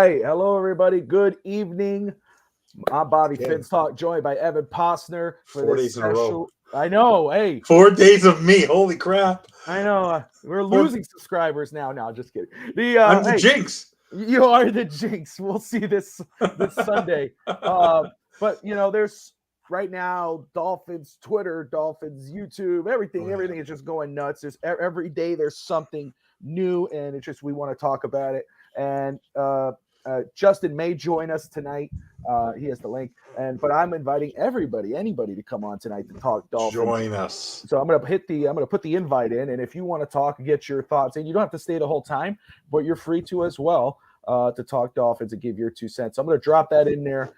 right. Hello, everybody. Good evening. I'm Bobby Finstock, joined by Evan Posner for 4 this days in a row. I know. Hey, 4 days of me. Holy crap! I know. We're losing subscribers now. No, just kidding. I'm the jinx. You are the jinx. We'll see this Sunday. But there's right now Dolphins Twitter, Dolphins YouTube, everything is just going nuts. There's every day there's something new, and it's just we want to talk about it. And Justin may join us tonight. He has the link, but I'm inviting anybody to come on tonight to talk Dolphins. Join us. So I'm gonna put the invite in, and if you want to talk, get your thoughts in. You don't have to stay the whole time, but you're free to as well to talk Dolphins and give your 2 cents. So I'm gonna drop that in there.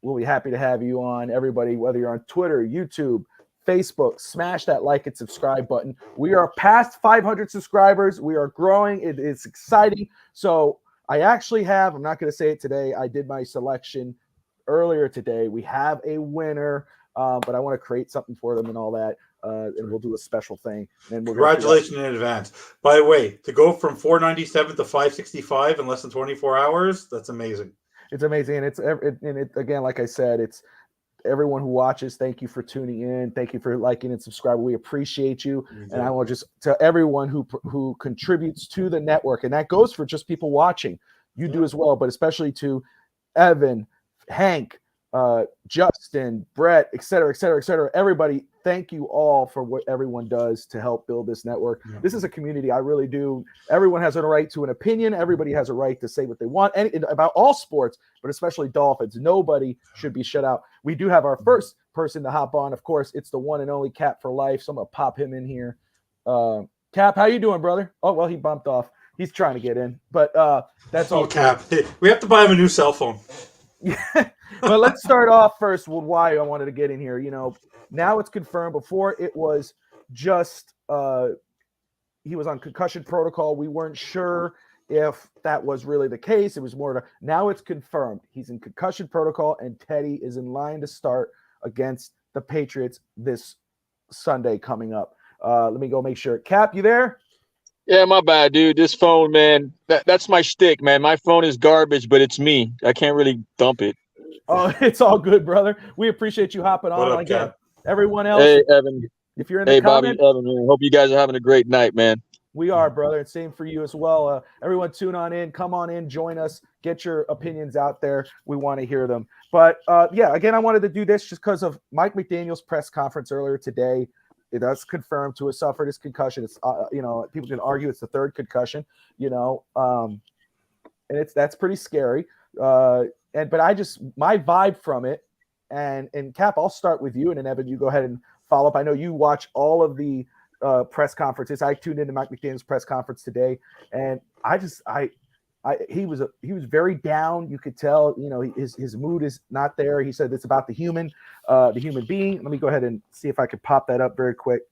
We'll be happy to have you on, everybody, whether you're on Twitter, YouTube, Facebook. Smash that like and subscribe button. We are past 500 subscribers. We are growing. It is exciting. So I actually I'm not going to say it today. I did my selection earlier today. We have a winner, but I want to create something for them and all that. And we'll do a special thing. And congratulations in advance. By the way, to go from 497 to 565 in less than 24 hours, that's amazing. It's amazing. And again, like I said, it's everyone who watches. Thank you for tuning in. Thank you for liking and subscribing. We appreciate you. And I want just to everyone who contributes to the network, and that goes for just people watching. You do as well, but especially to Evan, Hank, Justin, Brett, et cetera, et cetera, et cetera. Everybody, thank you all for what everyone does to help build this network. Yeah. This is a community. I really do. Everyone has a right to an opinion. Everybody has a right to say what they want about all sports, but especially Dolphins. Nobody should be shut out. We do have our first person to hop on. Of course, it's the one and only Cap for life. So I'm going to pop him in here. Cap, how you doing, brother? Oh, well, he bumped off. He's trying to get in, but that's all. Cap. We have to buy him a new cell phone. Yeah. But let's start off first with why I wanted to get in here. Now it's confirmed. Before it was just he was on concussion protocol. We weren't sure if that was really the case. It was more now it's confirmed. He's in concussion protocol, and Teddy is in line to start against the Patriots this Sunday coming up. Let me go make sure. Cap, you there? Yeah, my bad, dude. This phone, man, that's my shtick, man. My phone is garbage, but it's me. I can't really dump it. Oh, it's all good, brother. We appreciate you hopping on. What up, again. Cap? Everyone else. Hey, Evan. If you're in the comments, Bobby, Evan, man. Hope you guys are having a great night, man. We are, brother. And same for you as well. Everyone tune on in. Come on in. Join us. Get your opinions out there. We want to hear them. But, again, I wanted to do this just because of Mike McDaniel's press conference earlier today. It does confirm to have suffered his concussion. It's people can argue it's the third concussion, and that's pretty scary. But my vibe from it, and Cap, I'll start with you, and then Evan, you go ahead and follow up. I know you watch all of the press conferences. I tuned into Mike McDaniel's press conference today, and he was very down. You could tell, his mood is not there. He said it's about the human being. Let me go ahead and see if I could pop that up very quick.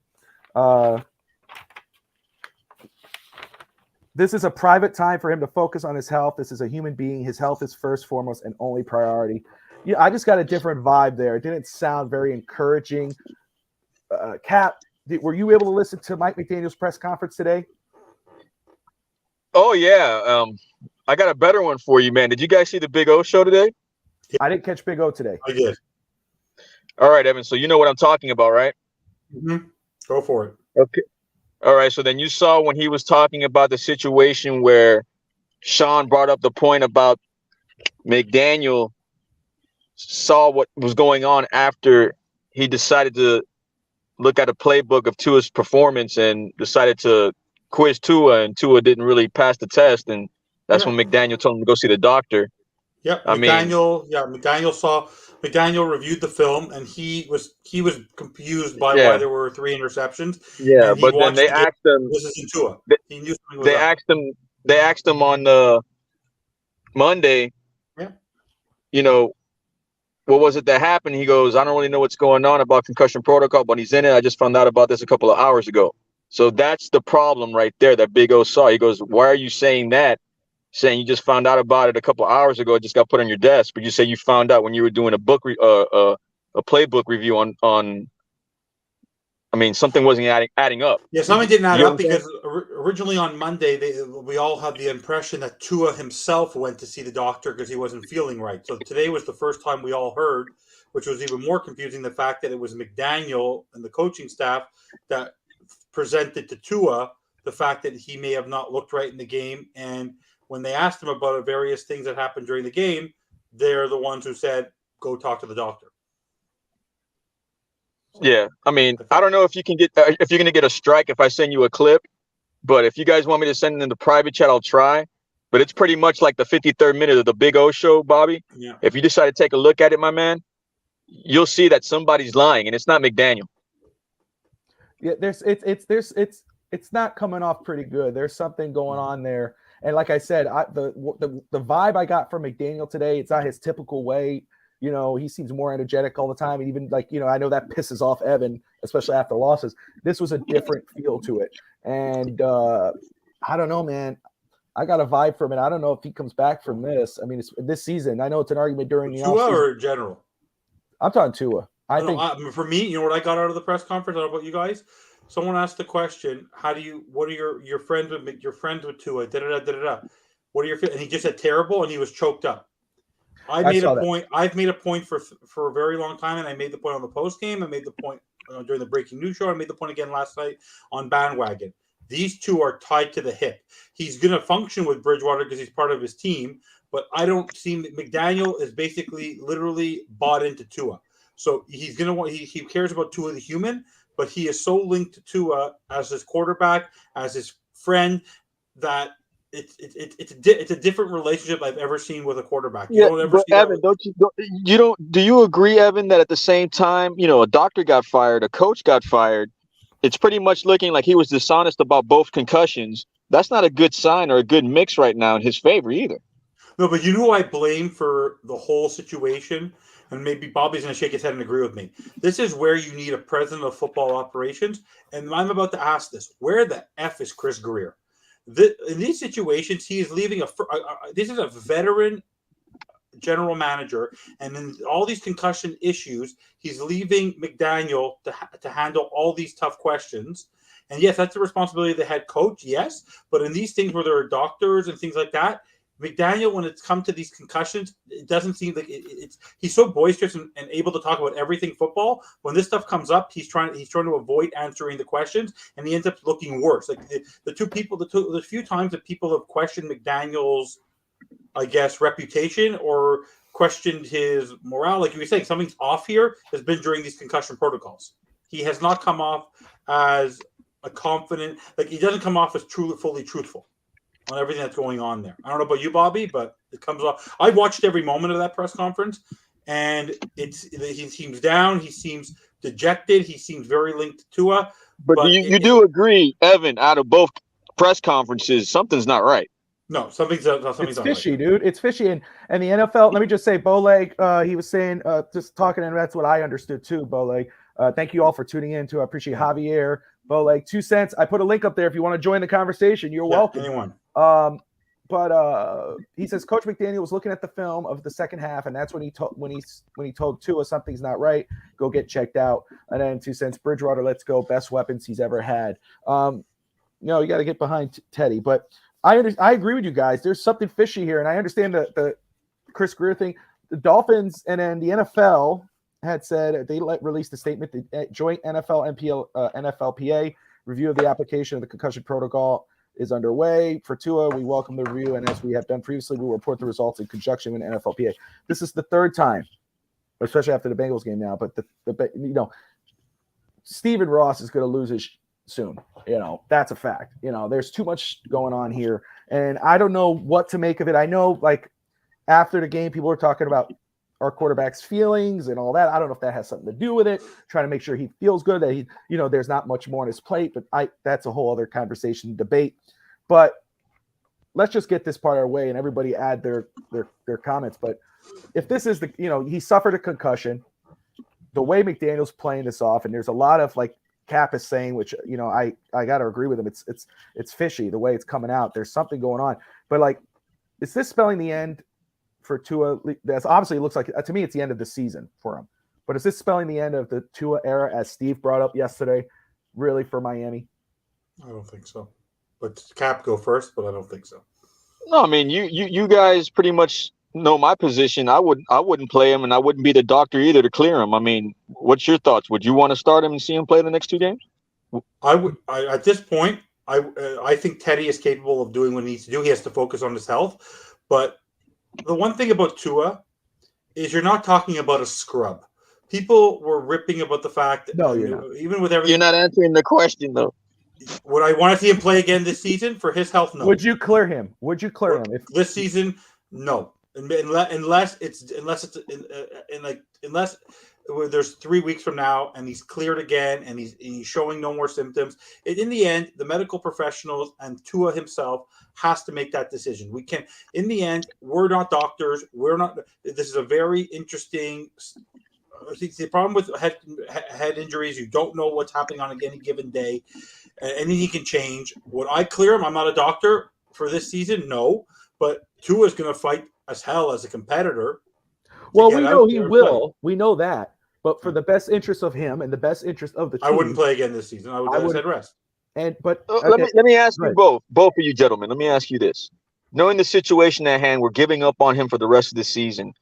This is a private time for him to focus on his health. This is a human being. His health is first, foremost, and only priority. Yeah, I just got a different vibe there. It didn't sound very encouraging. Cap, were you able to listen to Mike McDaniel's press conference today? Oh, yeah. I got a better one for you, man. Did you guys see the Big O show today? I didn't catch Big O today. I did. All right, Evan. So you know what I'm talking about, right? Mm-hmm. Go for it. Okay. All right. So then you saw when he was talking about the situation where Sean brought up the point about McDaniel saw what was going on after he decided to look at a playbook of Tua's performance and decided to quiz Tua, and Tua didn't really pass the test, and that's when McDaniel told him to go see the doctor. Yep. McDaniel reviewed the film, and he was confused by why there were 3 interceptions. Yeah, but then they asked him. This isn't Tua. He knew something was they up. asked him. They asked him on the Monday. Yeah. What was it that happened? He goes, I don't really know what's going on about concussion protocol, but he's in it. I just found out about this a couple of hours ago. So that's the problem right there that Big O saw. He goes, why are you saying that? Saying you just found out about it a couple of hours ago. It just got put on your desk. But you say you found out when you were doing a playbook review on. I mean, something wasn't adding up. Yeah, something didn't add up because originally on Monday, we all had the impression that Tua himself went to see the doctor because he wasn't feeling right. So today was the first time we all heard, which was even more confusing, the fact that it was McDaniel and the coaching staff that presented to Tua the fact that he may have not looked right in the game. And when they asked him about various things that happened during the game, they're the ones who said, go talk to the doctor. So, yeah, I mean, I don't know if you can get if you're going to get a strike if I send you a clip, but if you guys want me to send it in the private chat, I'll try. But it's pretty much like the 53rd minute of the Big O show, Bobby. Yeah. If you decide to take a look at it, my man, you'll see that somebody's lying, and it's not McDaniel. Yeah, it's not coming off pretty good. There's something going on there, and like I said, the vibe I got from McDaniel today, it's not his typical way. You know, he seems more energetic all the time, and even like, you know, I know that pisses off Evan, especially after losses. This was a different feel to it, and I don't know, man. I got a vibe from it. I don't know if he comes back from this. I mean, it's this season. I know it's an argument during the Tua offseason. or general. I'm talking Tua. I think for me, you know what I got out of the press conference? I don't know about you guys. Someone asked the question, what are your friends with Tua? What are your, and he just said terrible, and he was choked up. I've made a point for a very long time, and I made the point on the post game. I made the point during the breaking news show. I made the point again last night on Bandwagon. These two are tied to the hip. He's going to function with Bridgewater because he's part of his team, but I don't see McDaniel is basically literally bought into Tua. So he's going to want, he cares about Tua the human, but he is so linked to Tua as his quarterback, as his friend, that it's a different relationship I've ever seen with a quarterback. You don't ever see Evan, do you agree, Evan, that at the same time, you know, a doctor got fired, a coach got fired, it's pretty much looking like he was dishonest about both concussions. That's not a good sign or a good mix right now in his favor either. No, but you know who I blame for the whole situation? And maybe Bobby's going to shake his head and agree with me. This is where you need a president of football operations. And I'm about to ask this. Where the F is Chris Greer? In these situations, he is leaving this is a veteran general manager, and in all these concussion issues, he's leaving McDaniel to handle all these tough questions. And yes, that's the responsibility of the head coach, yes. But in these things where there are doctors and things like that, McDaniel, when it's come to these concussions, it doesn't seem like he's so boisterous and able to talk about everything football. When this stuff comes up, he's trying to avoid answering the questions, and he ends up looking worse. Like the few times that people have questioned McDaniel's, I guess, reputation or questioned his morale, like you were saying, something's off here, has been during these concussion protocols. He has not come off as a confident, like he doesn't come off as fully truthful on everything that's going on there. I don't know about you, Bobby, but it comes off. I watched every moment of that press conference, and he seems down. He seems dejected. He seems very linked to Tua. But you do agree, Evan, out of both press conferences, something's not right. No, something's it's fishy, right. Dude. It's fishy. And the NFL, let me just say, Bowleg, he was saying, just talking, and that's what I understood too, Bowleg. Thank you all for tuning in too. I appreciate Javier, Bowleg, 2 cents. I put a link up there if you want to join the conversation. You're welcome. Anyone. But he says Coach McDaniel was looking at the film of the second half, and that's when he told Tua something's not right. Go get checked out. And then 2 cents, Bridgewater, let's go. Best weapons he's ever had. You got to get behind Teddy. But I agree with you guys. There's something fishy here, and I understand the Chris Greer thing. The Dolphins and then the NFL had said they released a statement. The joint NFLPA review of the application of the concussion protocol is underway. For Tua, we welcome the review, and as we have done previously, we will report the results in conjunction with NFLPA. This is the third time, especially after the Bengals game now. But Stephen Ross is going to lose his soon. That's a fact. There's too much going on here, and I don't know what to make of it. I know, like, after the game, people were talking about our quarterback's feelings and all that. I don't know if that has something to do with it. Trying to make sure he feels good, that he, there's not much more on his plate. But that's a whole other conversation, debate. But let's just get this part of our way, and everybody add their comments. But if this is he suffered a concussion, the way McDaniel's playing this off, and there's a lot of, like Cap is saying, which I got to agree with him. It's fishy the way it's coming out. There's something going on. But, like, is this spelling the end for Tua? That's obviously, it looks like, to me, it's the end of the season for him. But is this spelling the end of the Tua era, as Steve brought up yesterday, really, for Miami? I don't think so. But Cap go first, but I don't think so. No, I mean you guys pretty much know my position. I wouldn't play him, and I wouldn't be the doctor either to clear him. I mean, what's your thoughts? Would you want to start him and see him play the next 2 games? I would. At this point, I think Teddy is capable of doing what he needs to do. He has to focus on his health. But the one thing about Tua is you're not talking about a scrub. People were ripping about the fact that even with everything. You're not answering the question though. Would I want to see him play again this season for his health? No. Would you clear him? Would you clear him if this season? No, unless there's 3 weeks from now and he's cleared again and he's showing no more symptoms. In the end, the medical professionals and Tua himself has to make that decision. We can. In the end, we're not doctors. We're not. This is a very interesting. The problem with head injuries, you don't know what's happening on any given day. Anything can change. Would I clear him? I'm not a doctor for this season, no. But Tua is going to fight as hell as a competitor. Well, we know he will. We know that. But for the best interest of him and the best interest of the team, I wouldn't play again this season. I would said rest. Let me ask you both of you gentlemen. Let me ask you this: knowing the situation at hand, we're giving up on him for the rest of the season.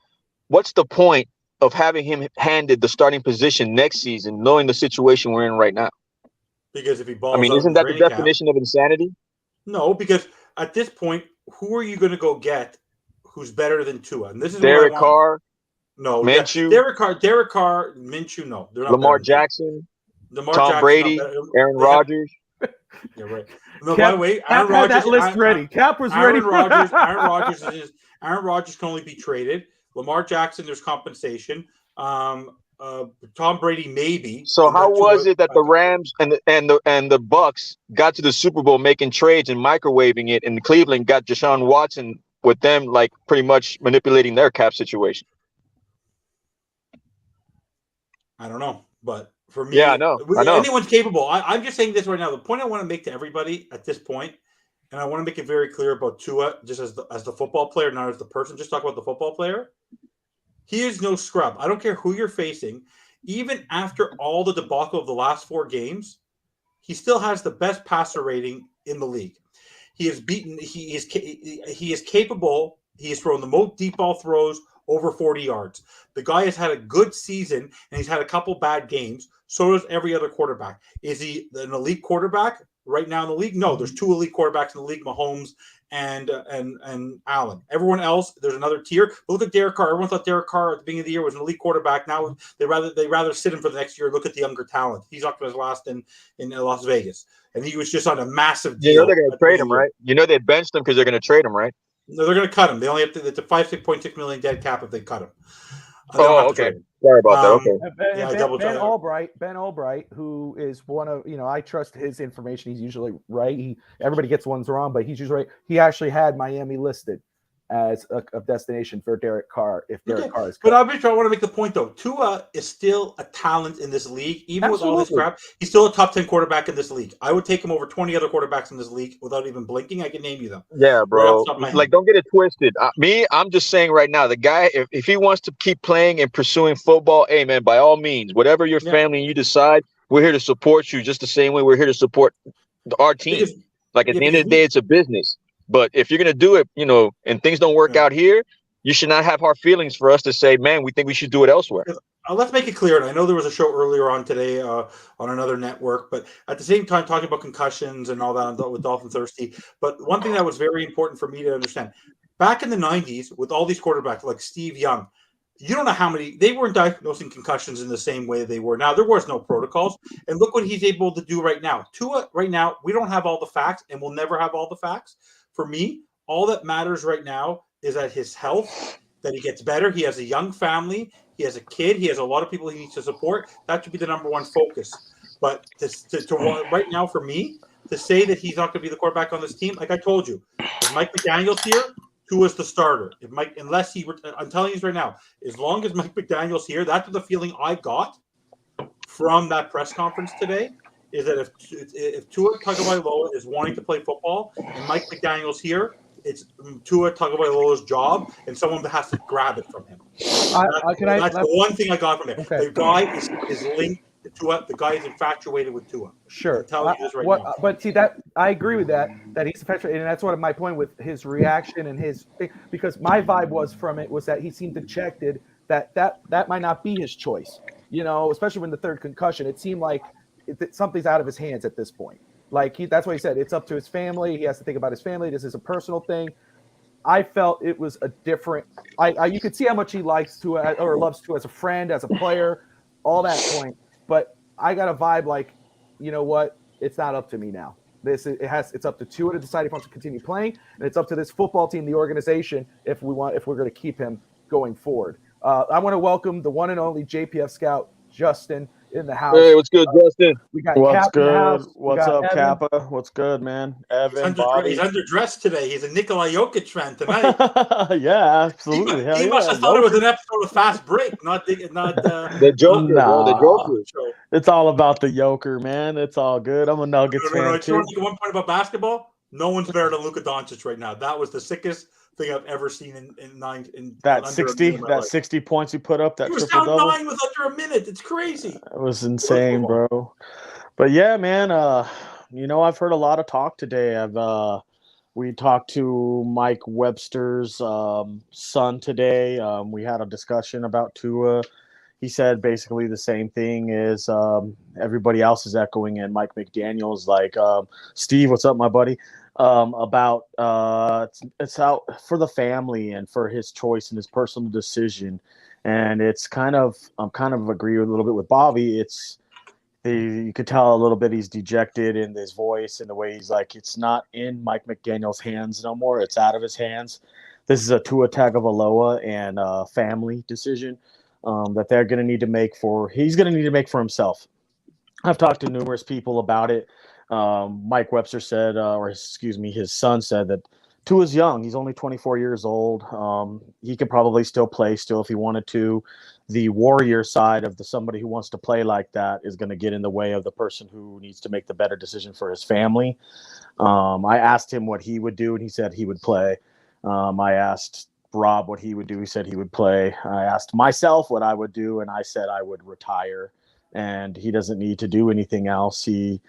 What's the point of having him handed the starting position next season, knowing the situation we're in right now? Because if he balls, isn't that the definition of insanity? No, because at this point, who are you going to go get who's better than Tua? And this is Derek Carr. No, Minshew. Derek Carr, Minshew. No, they're not. Lamar Jackson. Tom Brady. Aaron Rodgers. Yeah, right. No, by the way, Aaron Rodgers had that list ready. Cap was ready. Aaron Rodgers can only be traded. Lamar Jackson, there's compensation. Tom Brady, maybe. So how was it that the Rams and the Bucks got to the Super Bowl making trades and microwaving it, and Cleveland got Deshaun Watson with them like pretty much manipulating their cap situation? I don't know, but for me, yeah, I know. Anyone's capable. I'm just saying this right now. The point I want to make to everybody at this point, and I want to make it very clear about Tua, just as the football player, not as the person. Just talk about the football player. He is no scrub. I don't care who you're facing. Even after all the debacle of the last 4 games, he still has the best passer rating in the league. He is beaten. He is capable. He has thrown the most deep ball throws over 40 yards. The guy has had a good season, and he's had a couple bad games. So does every other quarterback. Is he an elite quarterback right now in the league? No, there's 2 elite quarterbacks in the league, Mahomes and Allen. Everyone else, there's another tier. But look at Derek Carr. Everyone thought Derek Carr at the beginning of the year was an elite quarterback. Now they rather sit him for the next year. Look at the younger talent. He's not going to last in Las Vegas, and he was just on a massive deal. You know they're going to trade him, right? You know they benched him because they're going to trade him, right? No, they're going to cut him. They only have to. It's a $5.6 million dead cap if they cut him. Oh, okay. Sorry about that. Okay. Ben Albright, who is one of, I trust his information. He's usually right. Everybody gets ones wrong, but he's usually right. He actually had Miami listed as a destination for Derek Carr if Derek Carr is cut. But I want to make the point, though. Tua is still a talent in this league. Even with all this crap, he's still a top 10 quarterback in this league. I would take him over 20 other quarterbacks in this league without even blinking. I can name you them. Yeah, bro. Like, don't get it twisted. I'm just saying right now, the guy, if he wants to keep playing and pursuing football, hey, man, by all means, whatever your family and you decide, we're here to support you just the same way we're here to support our team. At the end of the day, it's a business. But if you're going to do it, and things don't work out here, you should not have hard feelings for us to say, man, we think we should do it elsewhere. Let's make it clear. And I know there was a show earlier on today on another network, but at the same time, talking about concussions and all that with Dolphin Thirsty. But one thing that was very important for me to understand, back in the 90s, with all these quarterbacks like Steve Young, you don't know how many, they weren't diagnosing concussions in the same way they were now. There was no protocols. And look what he's able to do right now. Tua, right now, we don't have all the facts, and we'll never have all the facts. For me, all that matters right now is that his health, that he gets better. He has a young family. He has a kid. He has a lot of people he needs to support. That should be the number one focus. But right now, for me, to say that he's not going to be the quarterback on this team, like I told you, if Mike McDaniel's here, Tua's the starter. I'm telling you right now, as long as Mike McDaniel's here, that's the feeling I got from that press conference today. Is that if Tua Tagovailoa is wanting to play football and Mike McDaniel's here, it's Tua Tagovailoa's job, and someone has to grab it from him. That's the one thing I got from him. Okay. The guy is linked Tua, the guy is infatuated with Tua. Sure. I'm telling you this right now. But see that I agree with that he's infatuated, and that's what my point with his reaction and his thing, because my vibe was from it was that he seemed dejected that might not be his choice. Especially when the third concussion, it seemed like something's out of his hands at this point. Like that's what he said. It's up to his family. He has to think about his family. This is a personal thing. I felt it was a different. You could see how much he likes Tua or loves Tua as a friend, as a player, all that point. But I got a vibe like, you know what? It's not up to me now. It's up to Tua to decide if he wants to continue playing, and it's up to this football team, the organization, if we're going to keep him going forward. I want to welcome the one and only JPF scout Justin in the house. Hey, what's good, Justin? We got What's Cap in the house. good? What's up, Evan. Kappa? What's good, man? Evan, Bobby. He's underdressed today. He's a Nikola Jokic fan tonight. Yeah, absolutely. He must have thought it was an episode of Fast Break, not The Joker, bro. The Joker. It's all about the Joker, man. It's all good. I'm a Nuggets fan I too. want to make one point about basketball. No one's better than Luka Doncic right now. That was the sickest thing I've ever seen in that 60 points he put up, that he was triple down double. 9 with under a minute. It's crazy. It was insane, bro. But yeah, man, I've heard a lot of talk today. We talked to Mike Webster's son today. We had a discussion about Tua. He said basically the same thing as everybody else is echoing, and Mike McDaniel's like, Steve, what's up, my buddy? About it's out for the family and for his choice and his personal decision. And it's I'm kind of agree with a little bit with Bobby. You could tell a little bit he's dejected in his voice and the way he's like, it's not in Mike McDaniel's hands no more. It's out of his hands. This is a Tua Tagovailoa and family decision that they're going to need to make he's going to need to make for himself. I've talked to numerous people about it. Mike Webster said, his son said that Tua's young. He's only 24 years old. He could probably still play if he wanted to. The warrior side of somebody who wants to play like that is going to get in the way of the person who needs to make the better decision for his family. I asked him what he would do, and he said he would play. I asked Rob what he would do. He said he would play. I asked myself what I would do, and I said I would retire. And he doesn't need to do anything else. He's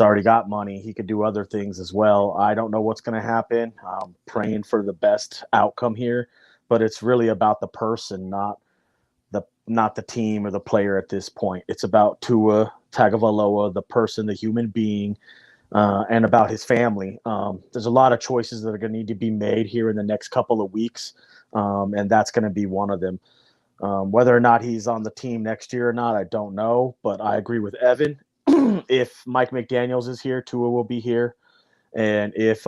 already got money. He could do other things as well. I don't know what's going to happen. I'm praying for the best outcome here, but it's really about the person, not the team or the player at this point. It's about Tua Tagovailoa, the person, the human being, and about his family. There's a lot of choices that are going to need to be made here in the next couple of weeks, and that's going to be one of them. Whether or not he's on the team next year or not, I don't know, but I agree with Evan. If Mike McDaniels is here, Tua will be here. And if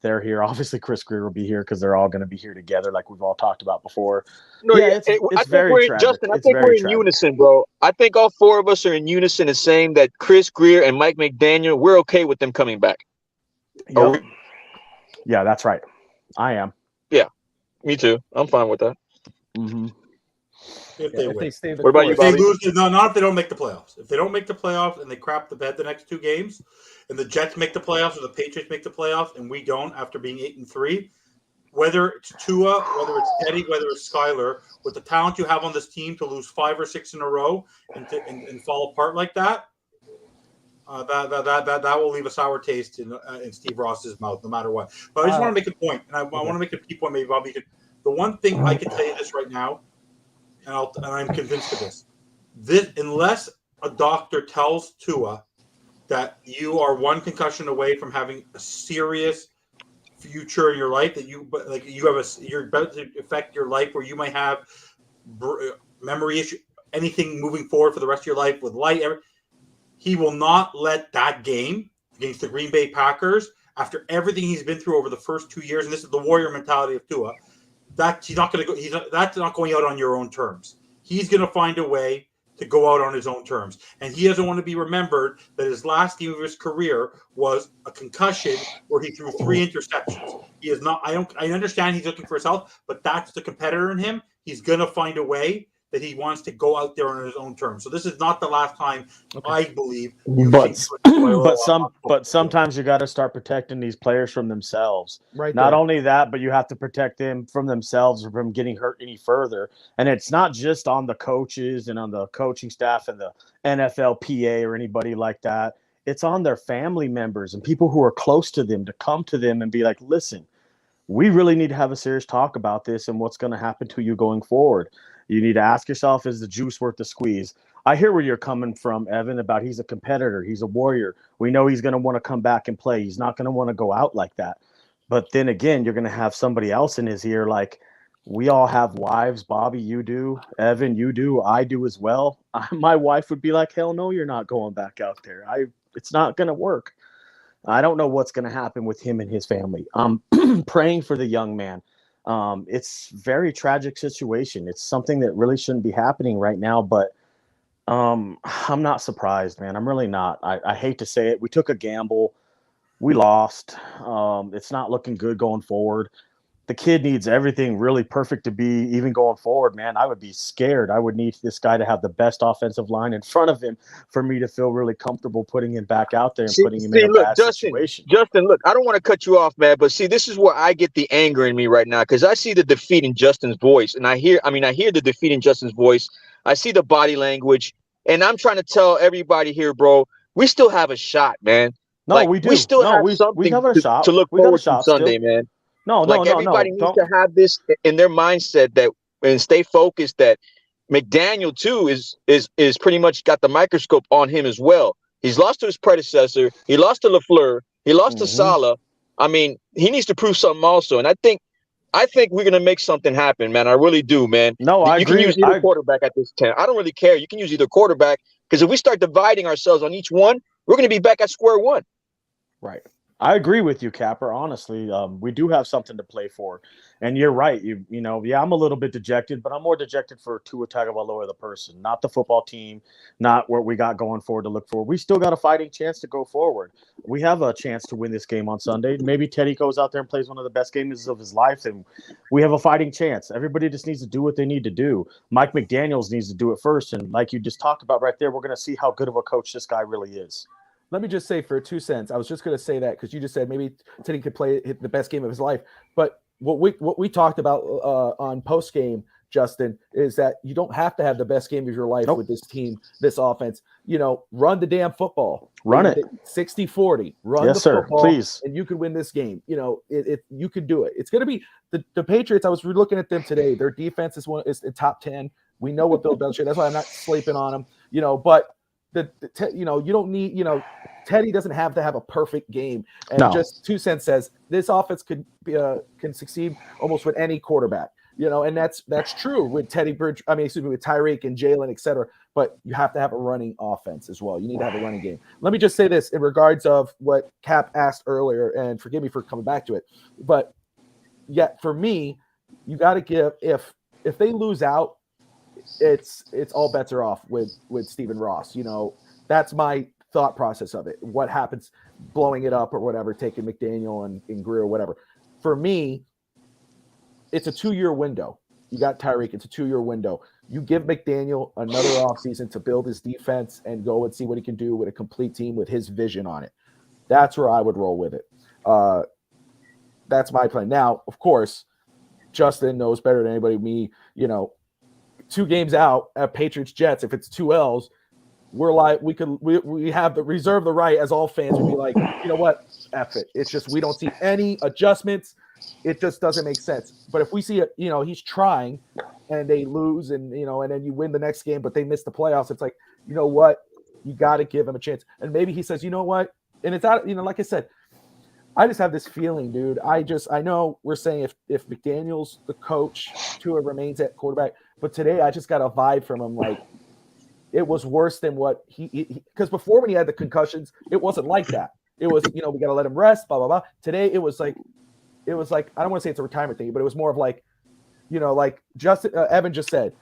they're here, obviously Chris Greer will be here because they're all going to be here together like we've all talked about before. No, yeah, it's very tragic. Justin, I think we're in unison, bro. I think all four of us are in unison in saying that Chris Greer and Mike McDaniel, we're okay with them coming back. Yep. Yeah, that's right. I am. Yeah, me too. I'm fine with that. Mm-hmm. If they stay what about you, Bobby? They lose, not if they don't make the playoffs. If they don't make the playoffs and they crap the bed the next 2 games, and the Jets make the playoffs or the Patriots make the playoffs, and we don't after being 8-3, whether it's Tua, whether it's Teddy, whether it's Skyler, with the talent you have on this team to lose 5 or 6 in a row and fall apart like that, that will leave a sour taste in Steve Ross's mouth, no matter what. But I just want to make a point, and I want to make a key point. Maybe Bobby could. The one thing I can tell you this right now. And I'm convinced of this. Unless a doctor tells Tua that you are 1 concussion away from having a serious future in your life, that you're about to affect your life, where you might have memory issue, anything moving forward for the rest of your life with light. He will not let that game against the Green Bay Packers, after everything he's been through over the first 2 years, and this is the warrior mentality of Tua. That's not going out on your own terms. He's going to find a way to go out on his own terms, and he doesn't want to be remembered that his last game of his career was a concussion where he threw 3 interceptions. He is not. I understand he's looking for his health, but that's the competitor in him. He's going to find a way that he wants to go out there on his own terms. So this is not the last time, I believe. But sometimes you got to start protecting these players from themselves. Right. Not only that, but you have to protect them from themselves from getting hurt any further. And it's not just on the coaches and on the coaching staff and the NFLPA or anybody like that. It's on their family members and people who are close to them to come to them and be like, listen, we really need to have a serious talk about this and what's going to happen to you going forward. You need to ask yourself, is the juice worth the squeeze? I hear where you're coming from, Evan, about he's a competitor. He's a warrior. We know he's going to want to come back and play. He's not going to want to go out like that. But then again, you're going to have somebody else in his ear like, we all have wives. Bobby, you do. Evan, you do. I do as well. My wife would be like, hell no, you're not going back out there. It's not going to work. I don't know what's going to happen with him and his family. I'm praying for the young man. It's a very tragic situation. It's something that really shouldn't be happening right now, but I'm not surprised, man. I'm really not. I hate to say it. We took a gamble. We lost. It's not looking good going forward. The kid needs everything really perfect to be even going forward, man. I would be scared. I would need this guy to have the best offensive line in front of him for me to feel really comfortable putting him back out there and putting him in a bad situation. Justin, look, I don't want to cut you off, man, but see, this is where I get the anger in me right now because I see the defeat in Justin's voice, and I hear the defeat in Justin's voice. I see the body language, and I'm trying to tell everybody here, bro, we still have a shot, man. No, we do. We still have something to look forward to Sunday, man. Everybody needs to have this in their mindset and stay focused that McDaniel too is pretty much got the microscope on him as well. He's lost to his predecessor. He lost to LaFleur. He lost to Saleh. I mean, he needs to prove something also. And I think we're gonna make something happen, man. I really do, man. No, I agree. You can use either quarterback at this 10. I don't really care. You can use either quarterback because if we start dividing ourselves on each one, we're gonna be back at square one. Right. I agree with you, Capper. Honestly, we do have something to play for, and you're right. I'm a little bit dejected, but I'm more dejected for Tua Tagovailoa, the person, not the football team, not what we got going forward to look for. We still got a fighting chance to go forward. We have a chance to win this game on Sunday. Maybe Teddy goes out there and plays one of the best games of his life, and we have a fighting chance. Everybody just needs to do what they need to do. Mike McDaniels needs to do it first, and like you just talked about right there, we're going to see how good of a coach this guy really is. Let me just say for 2 cents, I was just going to say that because you just said maybe Teddy could play the best game of his life. But what we talked about on post game, Justin, is that you don't have to have the best game of your life with this team, this offense. Run the damn football. Run it. 60-40. Run the football, please. And you could win this game. You could do it. It's going to be the Patriots. I was looking at them today. Their defense is the top 10. We know what Bill Belichick. That's why I'm not sleeping on them. But you don't need, Teddy doesn't have to have a perfect game. And just 2 cents says this offense can succeed almost with any quarterback, and that's true with with Tyreek and Jalen, et cetera. But you have to have a running offense as well. You need to have a running game. Let me just say this in regards of what Cap asked earlier, and forgive me for coming back to it. But yet for me, you got to give, if they lose out, it's all bets are off with Stephen Ross. That's my thought process of it. What happens blowing it up or whatever, taking McDaniel and Greer or whatever. For me, it's a 2-year window. You got Tyreek. It's a 2-year window. You give McDaniel another offseason to build his defense and go and see what he can do with a complete team with his vision on it. That's where I would roll with it. That's my plan. Now, of course, Justin knows better than anybody. Me, 2 games out at Patriots Jets, if it's 2 L's, we're like, we have the reserve the right as all fans would be like, you know what, F it. It's just we don't see any adjustments. It just doesn't make sense. But if we see it, he's trying and they lose and and then you win the next game, but they miss the playoffs, it's like, you know what, you got to give him a chance. And maybe he says, you know what, and it's out. Like I said, I just have this feeling, dude. I know we're saying if McDaniel's the coach, Tua remains at quarterback. But today I just got a vibe from him like it was worse than what he because before when he had the concussions, it wasn't like that. It was, we got to let him rest, blah, blah, blah. Today it was like, I don't want to say it's a retirement thing, but it was more of like, like Evan just said,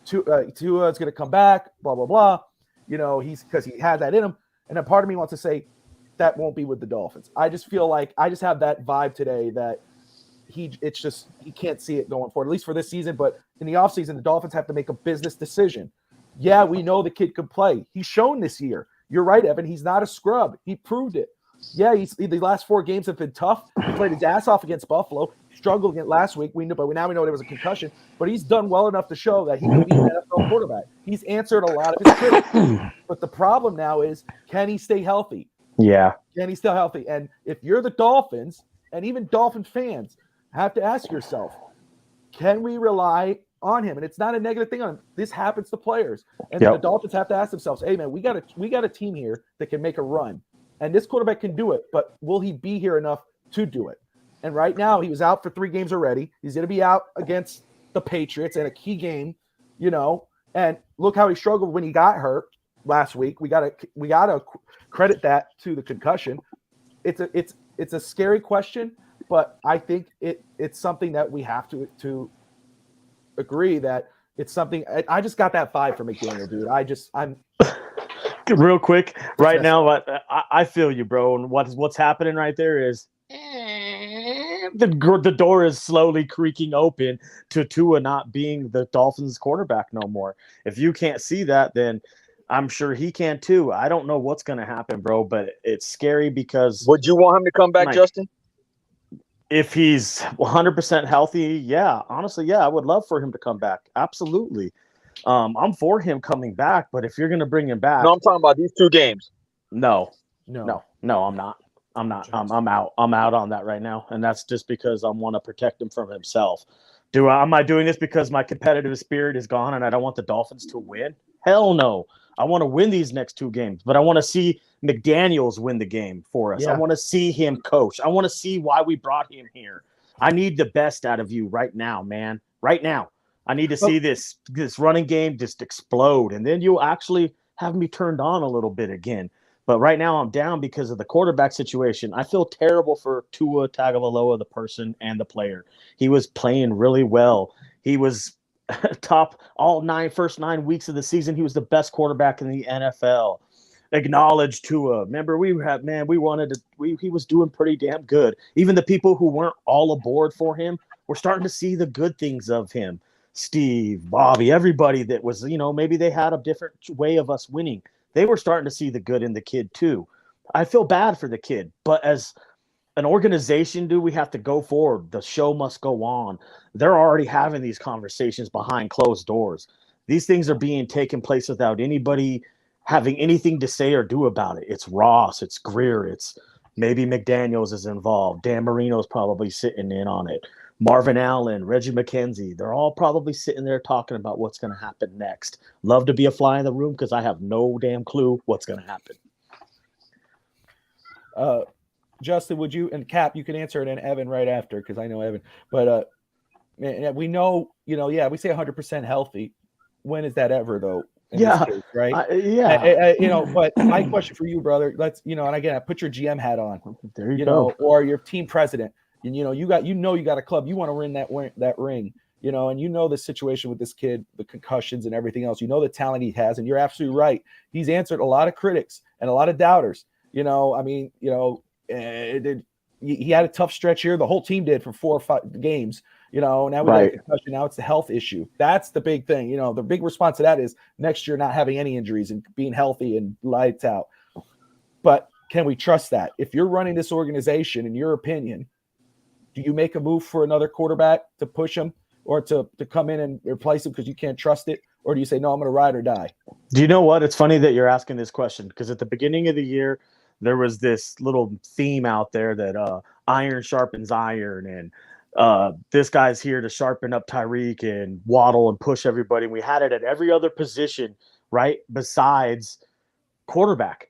Tua is going to come back, blah, blah, blah. Because he has that in him. And then part of me wants to say that won't be with the Dolphins. I just feel like I just have that vibe today that he can't see it going forward, at least for this season. But in the offseason, the Dolphins have to make a business decision. Yeah, we know the kid can play. He's shown this year. You're right, Evan. He's not a scrub. He proved it. Yeah, the last 4 games have been tough. He played his ass off against Buffalo, struggled against last week. But now we know there was a concussion. But he's done well enough to show that he can be an NFL quarterback. He's answered a lot of his critics. But the problem now is, can he stay healthy? Yeah. Can he stay healthy? And if you're the Dolphins, and even Dolphin fans have to ask yourself, can we rely on him? And it's not a negative thing on him. This happens to players. And the Dolphins have to ask themselves, hey, man, we got a team here that can make a run. And this quarterback can do it, but will he be here enough to do it? And right now, he was out for 3 games already. He's going to be out against the Patriots in a key game, and look how he struggled when he got hurt last week. We got to credit that to the concussion. It's a scary question, but I think it's something that we have to agree that it's something. I just got that 5 for McDaniel, dude. I'm real quick right now, but I feel you, bro. And what's happening right there is the door is slowly creaking open to Tua not being the Dolphins quarterback no more. If you can't see that, then I'm sure he can too. I don't know what's going to happen, bro, but it's scary because. Would you want him to come back, Justin? If he's 100% healthy, yeah. Honestly, yeah, I would love for him to come back. Absolutely. I'm for him coming back, but if you're going to bring him back. No, I'm talking about these 2 games. No, I'm not. I'm out. I'm out on that right now. And that's just because I want to protect him from himself. Am I doing this because my competitive spirit is gone and I don't want the Dolphins to win? Hell no. I want to win these next 2 games, but I want to see McDaniels win the game for us. Yeah. I want to see him coach. I want to see why we brought him here. I need the best out of you right now, man. Right now. I need to see this running game just explode, and then you'll actually have me turned on a little bit again. But right now I'm down because of the quarterback situation. I feel terrible for Tua Tagovailoa, the person and the player. He was playing really well. He was top first 9 weeks of the season. He was the best quarterback in the NFL. Acknowledged Tua. Remember, he was doing pretty damn good. Even the people who weren't all aboard for him were starting to see the good things of him. Steve, Bobby, everybody that was, maybe they had a different way of us winning. They were starting to see the good in the kid too. I feel bad for the kid, but as an organization, we have to go forward. The show must go on. They're already having these conversations behind closed doors. These things are being taken place without anybody having anything to say or do about it. It's Ross, it's Greer, it's maybe McDaniels is involved. Dan Marino's probably sitting in on it. Marvin Allen, Reggie McKenzie, they're all probably sitting there talking about what's going to happen next. Love to be a fly in the room because I have no damn clue what's going to happen. Justin, would you, and Cap, you can answer it, and Evan right after because I know Evan. But we know, we say 100% healthy. When is that ever, though? Yeah. Case, right. But my question for you, brother, and again, I put your GM hat on. There you go. Or your team president. And you got a club. You want to win that ring. And the situation with this kid, the concussions and everything else. The talent he has, and you're absolutely right. He's answered a lot of critics and a lot of doubters. He had a tough stretch here. The whole team did for 4 or 5 games. Now we got a concussion. Now it's the health issue. That's the big thing. The big response to that is next year not having any injuries and being healthy and lights out. But can we trust that? If you're running this organization, in your opinion, do you make a move for another quarterback to push him or to come in and replace him because you can't trust it? Or do you say, no, I'm going to ride or die? Do you know what? It's funny that you're asking this question because at the beginning of the year, there was this little theme out there that iron sharpens iron and this guy's here to sharpen up Tyreek and Waddle and push everybody. And we had it at every other position, right, besides quarterback.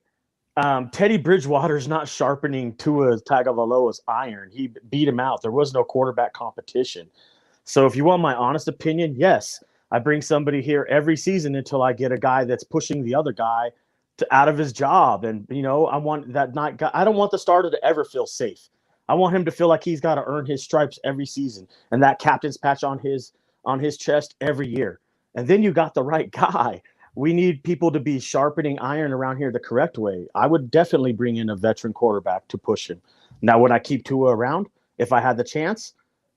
Teddy Bridgewater's not sharpening Tua Tagovailoa's iron. He beat him out. There was no quarterback competition. So if you want my honest opinion, yes, I bring somebody here every season until I get a guy that's pushing the other guy out of his job. And, I want that not guy. I don't want the starter to ever feel safe. I want him to feel like he's got to earn his stripes every season and that captain's patch on his chest every year. And then you got the right guy. We need people to be sharpening iron around here the correct way. I would definitely bring in a veteran quarterback to push him. Now, would I keep Tua around if I had the chance?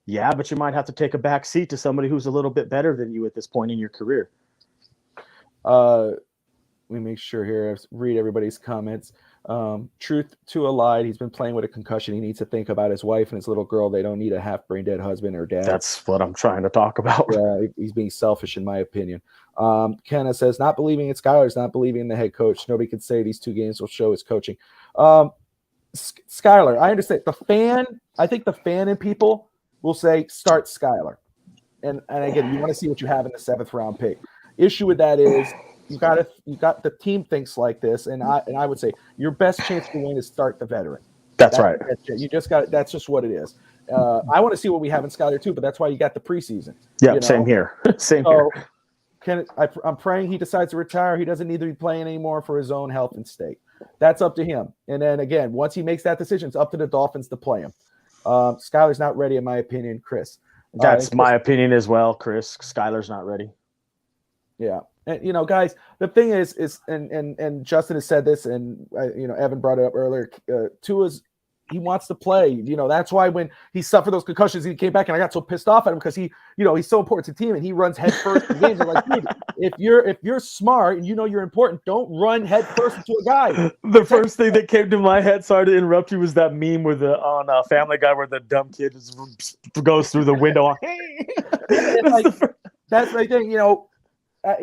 Yeah, but you might have to take a back seat to somebody who's a little bit better than you at this point in your career. Let me make sure here. Read everybody's comments. Truth to a lie. He's been playing with a concussion. He needs to think about his wife and his little girl. They don't need a half brain dead husband or dad. That's what I'm trying to talk about. Yeah, he's being selfish, in my opinion. Kenna says, not believing in Skylar's not believing in the head coach. Nobody can say these 2 games will show his coaching. Skylar, I understand. I think the fan and people will say, start Skylar. And again, you want to see what you have in the 7th round pick. Issue with that is you got the team thinks like this, and I would say your best chance to win is start the veteran. That's right. You just got. That's just what it is. I want to see what we have in Skylar too, but that's why you got the preseason. Yeah, same here. Same here. I'm praying he decides to retire. He doesn't need to be playing anymore for his own health and state. That's up to him. And then again, once he makes that decision, it's up to the Dolphins to play him. Skylar's not ready, in my opinion, Chris. That's my opinion as well, Chris. Skylar's not ready. Yeah. And, guys, the thing is and Justin has said this, and, Evan brought it up earlier. Tua's, he wants to play. That's why when he suffered those concussions, he came back, and I got so pissed off at him because he's so important to the team, and he runs head first in games. I'm like, dude, if you're smart and you're important, don't run head first into a guy. The first thing that came to my head, sorry to interrupt you, was that meme on Family Guy where the dumb kid just goes through the window. That's my thing,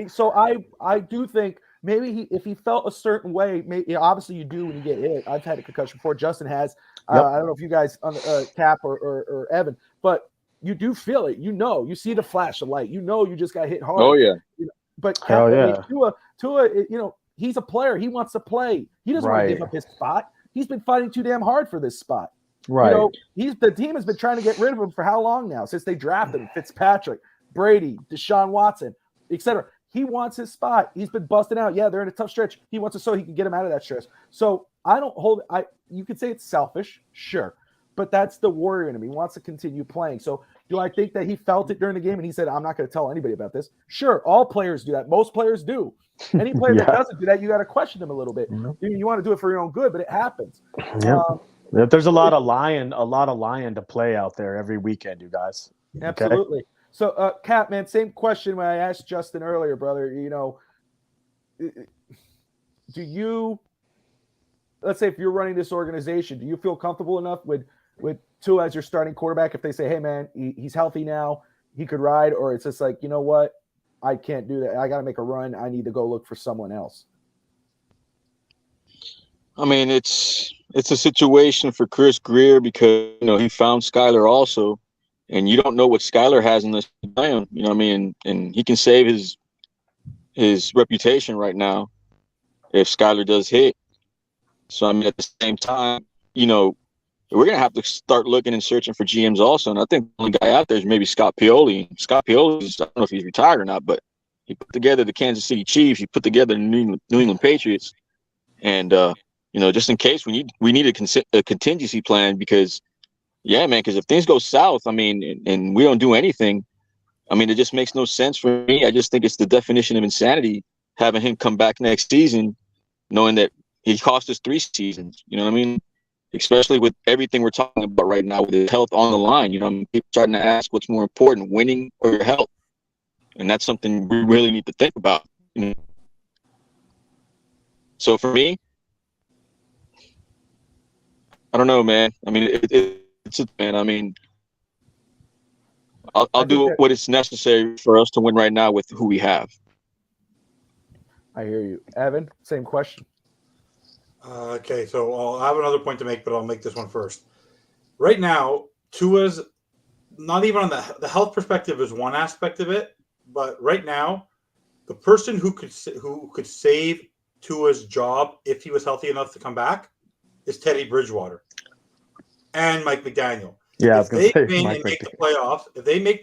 So I do think maybe if he felt a certain way, maybe obviously you do when you get hit. I've had a concussion before. Justin has. Yep. I don't know if you guys on Cap or Evan, but you do feel it. You see the flash of light. You just got hit hard. Oh yeah. But Cap, Tua, he's a player. He wants to play. He doesn't want to give up his spot. He's been fighting too damn hard for this spot. Right. The team has been trying to get rid of him for how long now? Since they drafted him. Fitzpatrick, Brady, Deshaun Watson, etc. He wants his spot. He's been busting out. Yeah, they're in a tough stretch. He wants to so he can get him out of that stress. So I don't hold – you could say it's selfish, sure, but that's the warrior in him. He wants to continue playing. So do I think that he felt it during the game and he said, I'm not going to tell anybody about this? Sure, all players do that. Most players do. Any player that doesn't do that, you got to question them a little bit. Mm-hmm. You want to do it for your own good, but it happens. Yeah. There's a lot of lying to play out there every weekend, you guys. Absolutely. Okay? So, Cap, man, same question when I asked Justin earlier, brother. Do you, let's say if you're running this organization, do you feel comfortable enough with Tua as your starting quarterback if they say, hey, man, he's healthy now, he could ride, or it's just like, you know what, I can't do that. I got to make a run. I need to go look for someone else. I mean, it's a situation for Chris Greer because, he found Skylar also. And you don't know what Skylar has unless you play him, you know what I mean? And he can save his reputation right now if Skylar does hit. So, I mean, at the same time, we're going to have to start looking and searching for GMs also. And I think the only guy out there is maybe Scott Pioli. Scott Pioli, I don't know if he's retired or not, but he put together the Kansas City Chiefs. He put together the New England Patriots. And, just in case we need a contingency plan because – yeah, man, because if things go south, I mean, and we don't do anything, I mean, it just makes no sense for me. I just think it's the definition of insanity having him come back next season, knowing that he cost us 3 seasons. You know what I mean? Especially with everything we're talking about right now with his health on the line. People starting to ask what's more important, winning or your health. And that's something we really need to think about. So for me, I don't know, man. I mean, man, I mean, I'll do what is necessary for us to win right now with who we have. I hear you. Evan, same question. Okay, so I'll have another point to make, but I'll make this one first. Right now, Tua's not even on the health perspective is one aspect of it, but right now, the person who could save Tua's job if he was healthy enough to come back is Teddy Bridgewater. And Mike McDaniel. Yeah, if they win and make the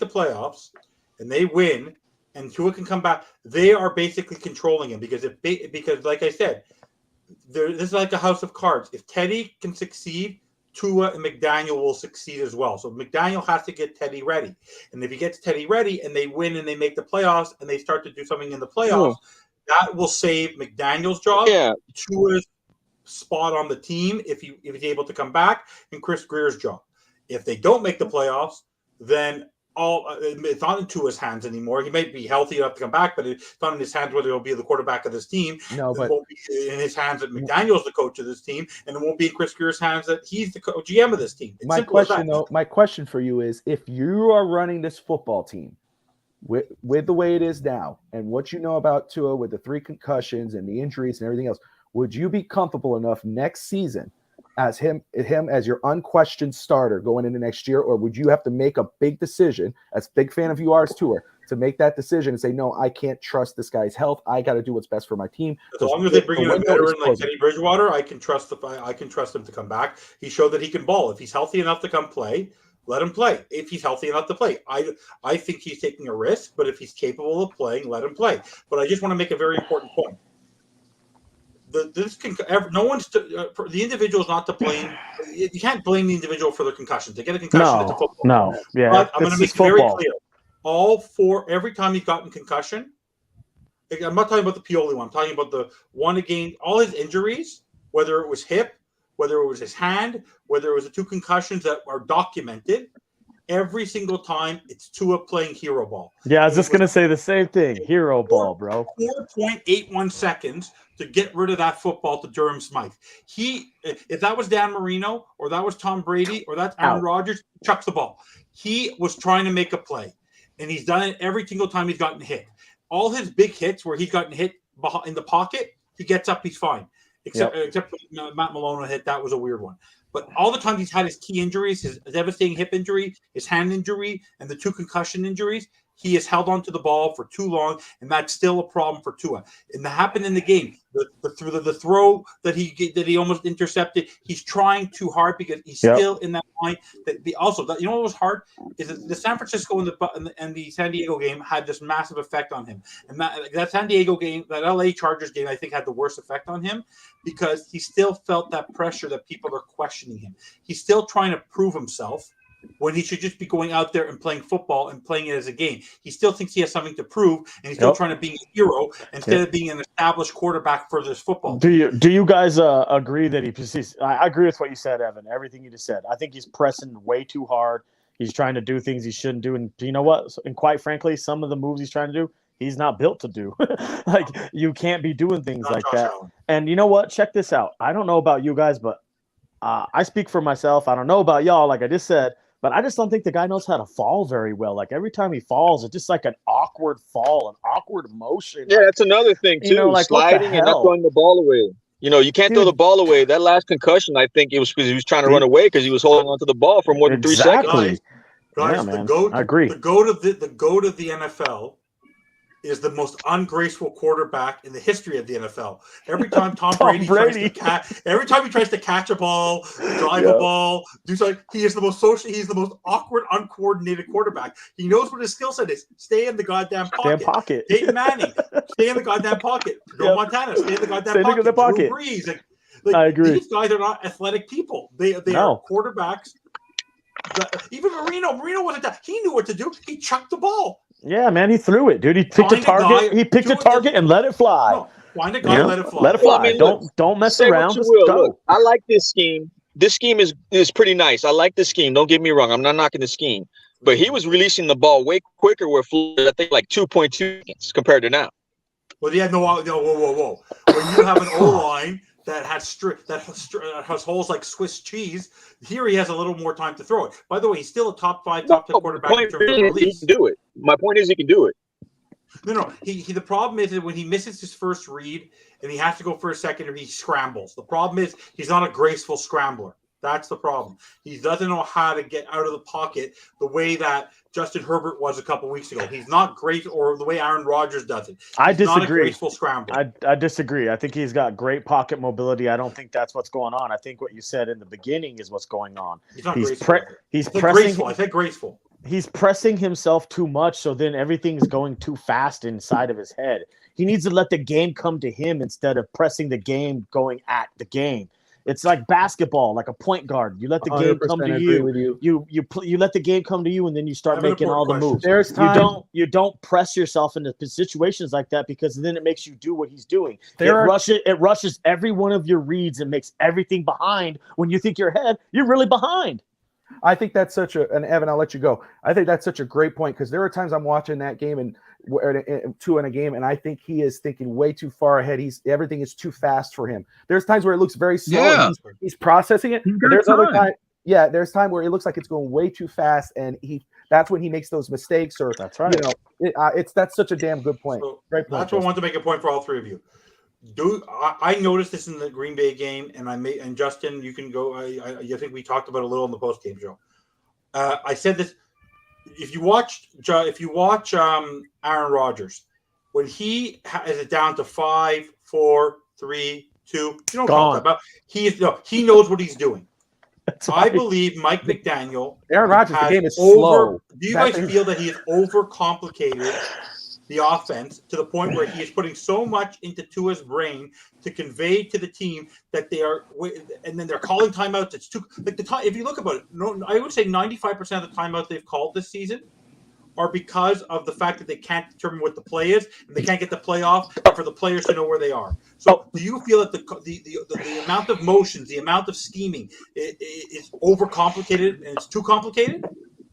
playoffs, and they win, and Tua can come back, they are basically controlling him because like I said, this is like a house of cards. If Teddy can succeed, Tua and McDaniel will succeed as well. So McDaniel has to get Teddy ready, and if he gets Teddy ready and they win and they make the playoffs and they start to do something in the playoffs, that will save McDaniel's job. Yeah, Tua's spot on the team if he's able to come back, and Chris Greer's job. If they don't make the playoffs, then it's not in Tua's hands anymore. He might be healthy enough to come back, but it's not in his hands whether he'll be the quarterback of this team. No, but it won't be in his hands that McDaniel's the coach of this team, and it won't be in Chris Greer's hands that he's the GM of this team. It's my question for you is, if you are running this football team with the way it is now, and what you know about Tua with the 3 concussions and the injuries and everything else, would you be comfortable enough next season as him as your unquestioned starter going into next year, or would you have to make a big decision, as big fan of you are as Tua, to make that decision and say, no, I can't trust this guy's health. I got to do what's best for my team. As long as they bring in a veteran like Teddy Bridgewater, I can trust him to come back. He showed that he can ball. If he's healthy enough to come play, let him play. If he's healthy enough to play, I think he's taking a risk, but if he's capable of playing, let him play. But I just want to make a very important point. No one's the individual is not to blame. You can't blame the individual for their concussions. They get a concussion. It's a football. No, yeah. But I'm going to make it very clear. Every time he's gotten concussion, I'm not talking about the Pioli one. I'm talking about the one again. All his injuries, whether it was hip, whether it was his hand, whether it was the 2 concussions that are documented, every single time it's Tua playing hero ball. Yeah, I was just going to say the same thing. Hero ball, bro. 4.81 seconds to get rid of that football to Durham Smythe. If that was Dan Marino or that was Tom Brady or that's Aaron Rodgers, chucks the ball. He was trying to make a play, and he's done it every single time he's gotten hit. All his big hits where he's gotten hit in the pocket, he gets up, he's fine. Except Matt Malone hit, that was a weird one. But all the times he's had his key injuries, his devastating hip injury, his hand injury, and the 2 concussion injuries, he has held on to the ball for too long, and that's still a problem for Tua. And that happened in the game. The throw that he almost intercepted, he's trying too hard because he's still in that line. You know what was hard is that the San Francisco and the San Diego game had this massive effect on him. And that San Diego game, that LA Chargers game, I think had the worst effect on him because he still felt that pressure that people are questioning him. He's still trying to prove himself when he should just be going out there and playing football and playing it as a game. He still thinks he has something to prove, and he's still trying to be a hero instead of being an established quarterback for this football. Do you guys agree that I agree with what you said, Evan, everything you just said. I think he's pressing way too hard. He's trying to do things he shouldn't do. And you know what? And quite frankly, some of the moves he's trying to do, he's not built to do. Like, you can't be doing things like that. And you know what? Check this out. I don't know about you guys, but I speak for myself. I don't know about y'all, like I just said. But I just don't think the guy knows how to fall very well. Like, every time he falls, it's just like an awkward fall, an awkward motion. Yeah, that's another thing, too. You know, like, sliding and not throwing the ball away. You can't throw the ball away. That last concussion, I think it was because he was trying to run away because he was holding onto the ball for more than 3 seconds. Guys, I agree. The goat of the NFL is the most ungraceful quarterback in the history of the NFL. Every time Tom Brady tries to catch a ball, drive a ball, do something, he's the most awkward, uncoordinated quarterback. He knows what his skill set is. Stay in the goddamn pocket. Peyton Manning, stay in the goddamn pocket. Joe Montana, stay in the goddamn pocket. Drew Brees, I agree. These guys are not athletic people. They are quarterbacks. Even Marino wasn't that. He knew what to do. He chucked the ball. Yeah, man, he threw it, dude. He picked a target. He picked a target and let it fly. No, find a guy, let it fly. Let it fly. Well, I mean, don't mess around. Just go. Look, I like this scheme. This scheme is pretty nice. I like the scheme. Don't get me wrong. I'm not knocking the scheme. But he was releasing the ball way quicker with Florida, I think like 2.2 seconds compared to now. Well, yeah, no, whoa. When you have an O-line that has holes like Swiss cheese, here he has a little more time to throw it. By the way, he's still a top 10 quarterback in terms of release. He can do it. My point is he can do it. No. The problem is that when he misses his first read and he has to go for a second, or he scrambles. The problem is he's not a graceful scrambler. That's the problem. He doesn't know how to get out of the pocket the way that Justin Herbert was a couple weeks ago. He's not great, or the way Aaron Rodgers does it. I disagree. Not a graceful scrambler. I disagree. I think he's got great pocket mobility. I don't think that's what's going on. I think what you said in the beginning is what's going on. He's not graceful. He's pressing. I said graceful. He's pressing himself too much, so then everything's going too fast inside of his head. He needs to let the game come to him instead of pressing the game going at the game. It's like basketball, like a point guard. You let the game come to you. You let the game come to you, and then you start making all the moves. There's time. You don't press yourself into situations like that, because then it makes you do what he's doing. It rushes every one of your reads and makes everything behind. When you think you're ahead, you're really behind. I think that's such a, and Evan, I'll let you go. I think that's such a great point because there are times I'm watching that game and two in a game, and I think he is thinking way too far ahead. Everything is too fast for him. There's times where it looks very slow. Yeah. And he's processing it. But there's other time. Yeah, there's time where it looks like it's going way too fast, and that's when he makes those mistakes. Or that's right. That's such a damn good point. So Great point. That's what I want to make a point for all three of you. I noticed this in the Green Bay game, and Justin, you can go. I think we talked about it a little in the post game show. I said this. If you watch Aaron Rodgers, when he is it down to 5, 4, 3, 2, you don't talk about. He knows what he's doing. I believe Mike McDaniel. Aaron Rodgers, the game is slow. Do you guys feel that he has overcomplicated the offense to the point where he is putting so much into Tua's brain to convey to the team that they are, and then they're calling timeouts? It's too like the time. If you look about it, I would say 95% of the timeouts they've called this season are because of the fact that they can't determine what the play is and they can't get the play off for the players to know where they are. So do you feel that the amount of motions, the amount of scheming is overcomplicated and it's too complicated?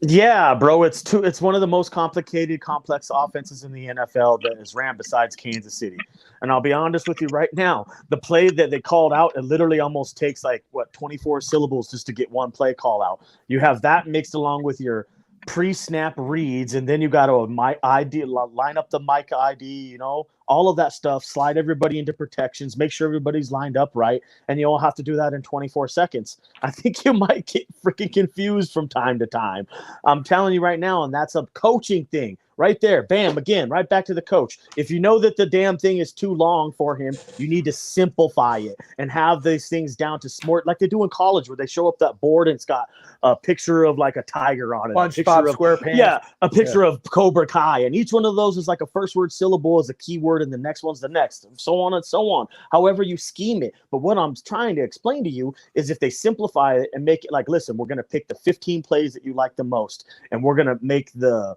Yeah, bro, it's one of the most complicated, complex offenses in the NFL that is ran besides Kansas City. And I'll be honest with you right now, the play that they called out, it literally almost takes 24 syllables just to get one play call out. You have that mixed along with your pre-snap reads, and then you got to line up the mic ID, all of that stuff, slide everybody into protections, make sure everybody's lined up right, and you all have to do that in 24 seconds. I think you might get freaking confused from time to time. I'm telling you right now, and that's a coaching thing. Right there, bam, again, right back to the coach. If you know that the damn thing is too long for him, you need to simplify it and have these things down to smart, like they do in college where they show up that board and it's got a picture of like a tiger on it. SpongeBob SquarePants. Yeah, a picture of Cobra Kai. And each one of those is like a first word syllable is a keyword and the next one's the next, and so on and so on. However you scheme it. But what I'm trying to explain to you is if they simplify it and make it like, listen, we're going to pick the 15 plays that you like the most, and we're going to make the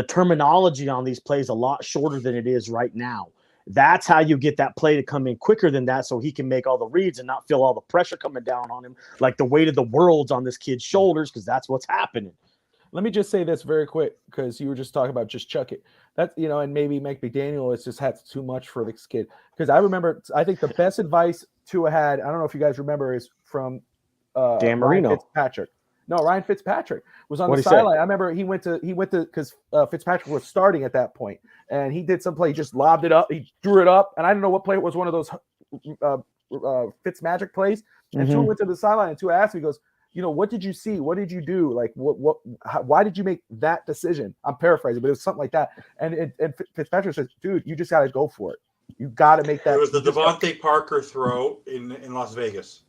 terminology on these plays a lot shorter than it is right now. That's how you get that play to come in quicker than that so he can make all the reads and not feel all the pressure coming down on him, like the weight of the world's on this kid's shoulders, because that's what's happening. Let me just say this very quick, because you were just talking about just chuck it. That's, and maybe Mike McDaniel has just had too much for this kid. Because I think the best advice Tua had, I don't know if you guys remember, is from Dan Marino. Fitzpatrick. No, Ryan Fitzpatrick was on the sideline. I remember he went to because Fitzpatrick was starting at that point, and he did some play. He just lobbed it up. He drew it up, and I don't know what play it was. One of those Fitzmagic plays. And Tua went to the sideline, and Tua asked me, he goes, what did you see? What did you do? Like, why did you make that decision? I'm paraphrasing, but it was something like that. And Fitzpatrick says, dude, you just got to go for it. You got to make that. It was the Devontae Parker throw in Las Vegas.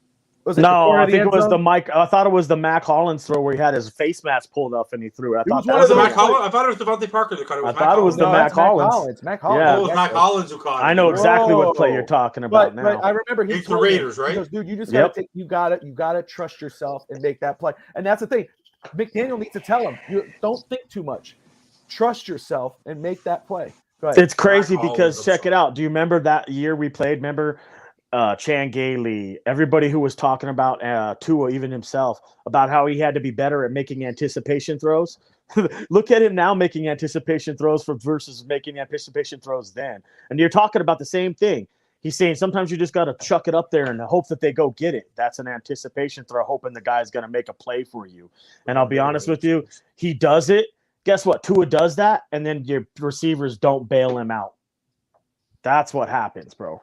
No, I think it was the Mike. I thought it was the Mac Hollins throw where he had his face mask pulled up and he threw it. I thought it was Mac Hollins. I thought it was Devontae Parker that caught it. I thought it was the Mac Hollins. Mac Hollins. Yeah, it was Mac Hollins who caught it. I know exactly what play you're talking about now. But I remember he told the Raiders, right? He goes, dude, you just got to you got to trust yourself and make that play. And that's the thing. McDaniel needs to tell him, you don't think too much. Trust yourself and make that play. Go ahead. It's crazy because check it out. Do you remember that year we played? Remember Chan Gailey, everybody who was talking about Tua, even himself, about how he had to be better at making anticipation throws. Look at him now making anticipation throws versus making anticipation throws then. And you're talking about the same thing. He's saying sometimes you just got to chuck it up there and hope that they go get it. That's an anticipation throw, hoping the guy's going to make a play for you. And I'll be honest with you, he does it. Guess what? Tua does that, and then your receivers don't bail him out. That's what happens, bro.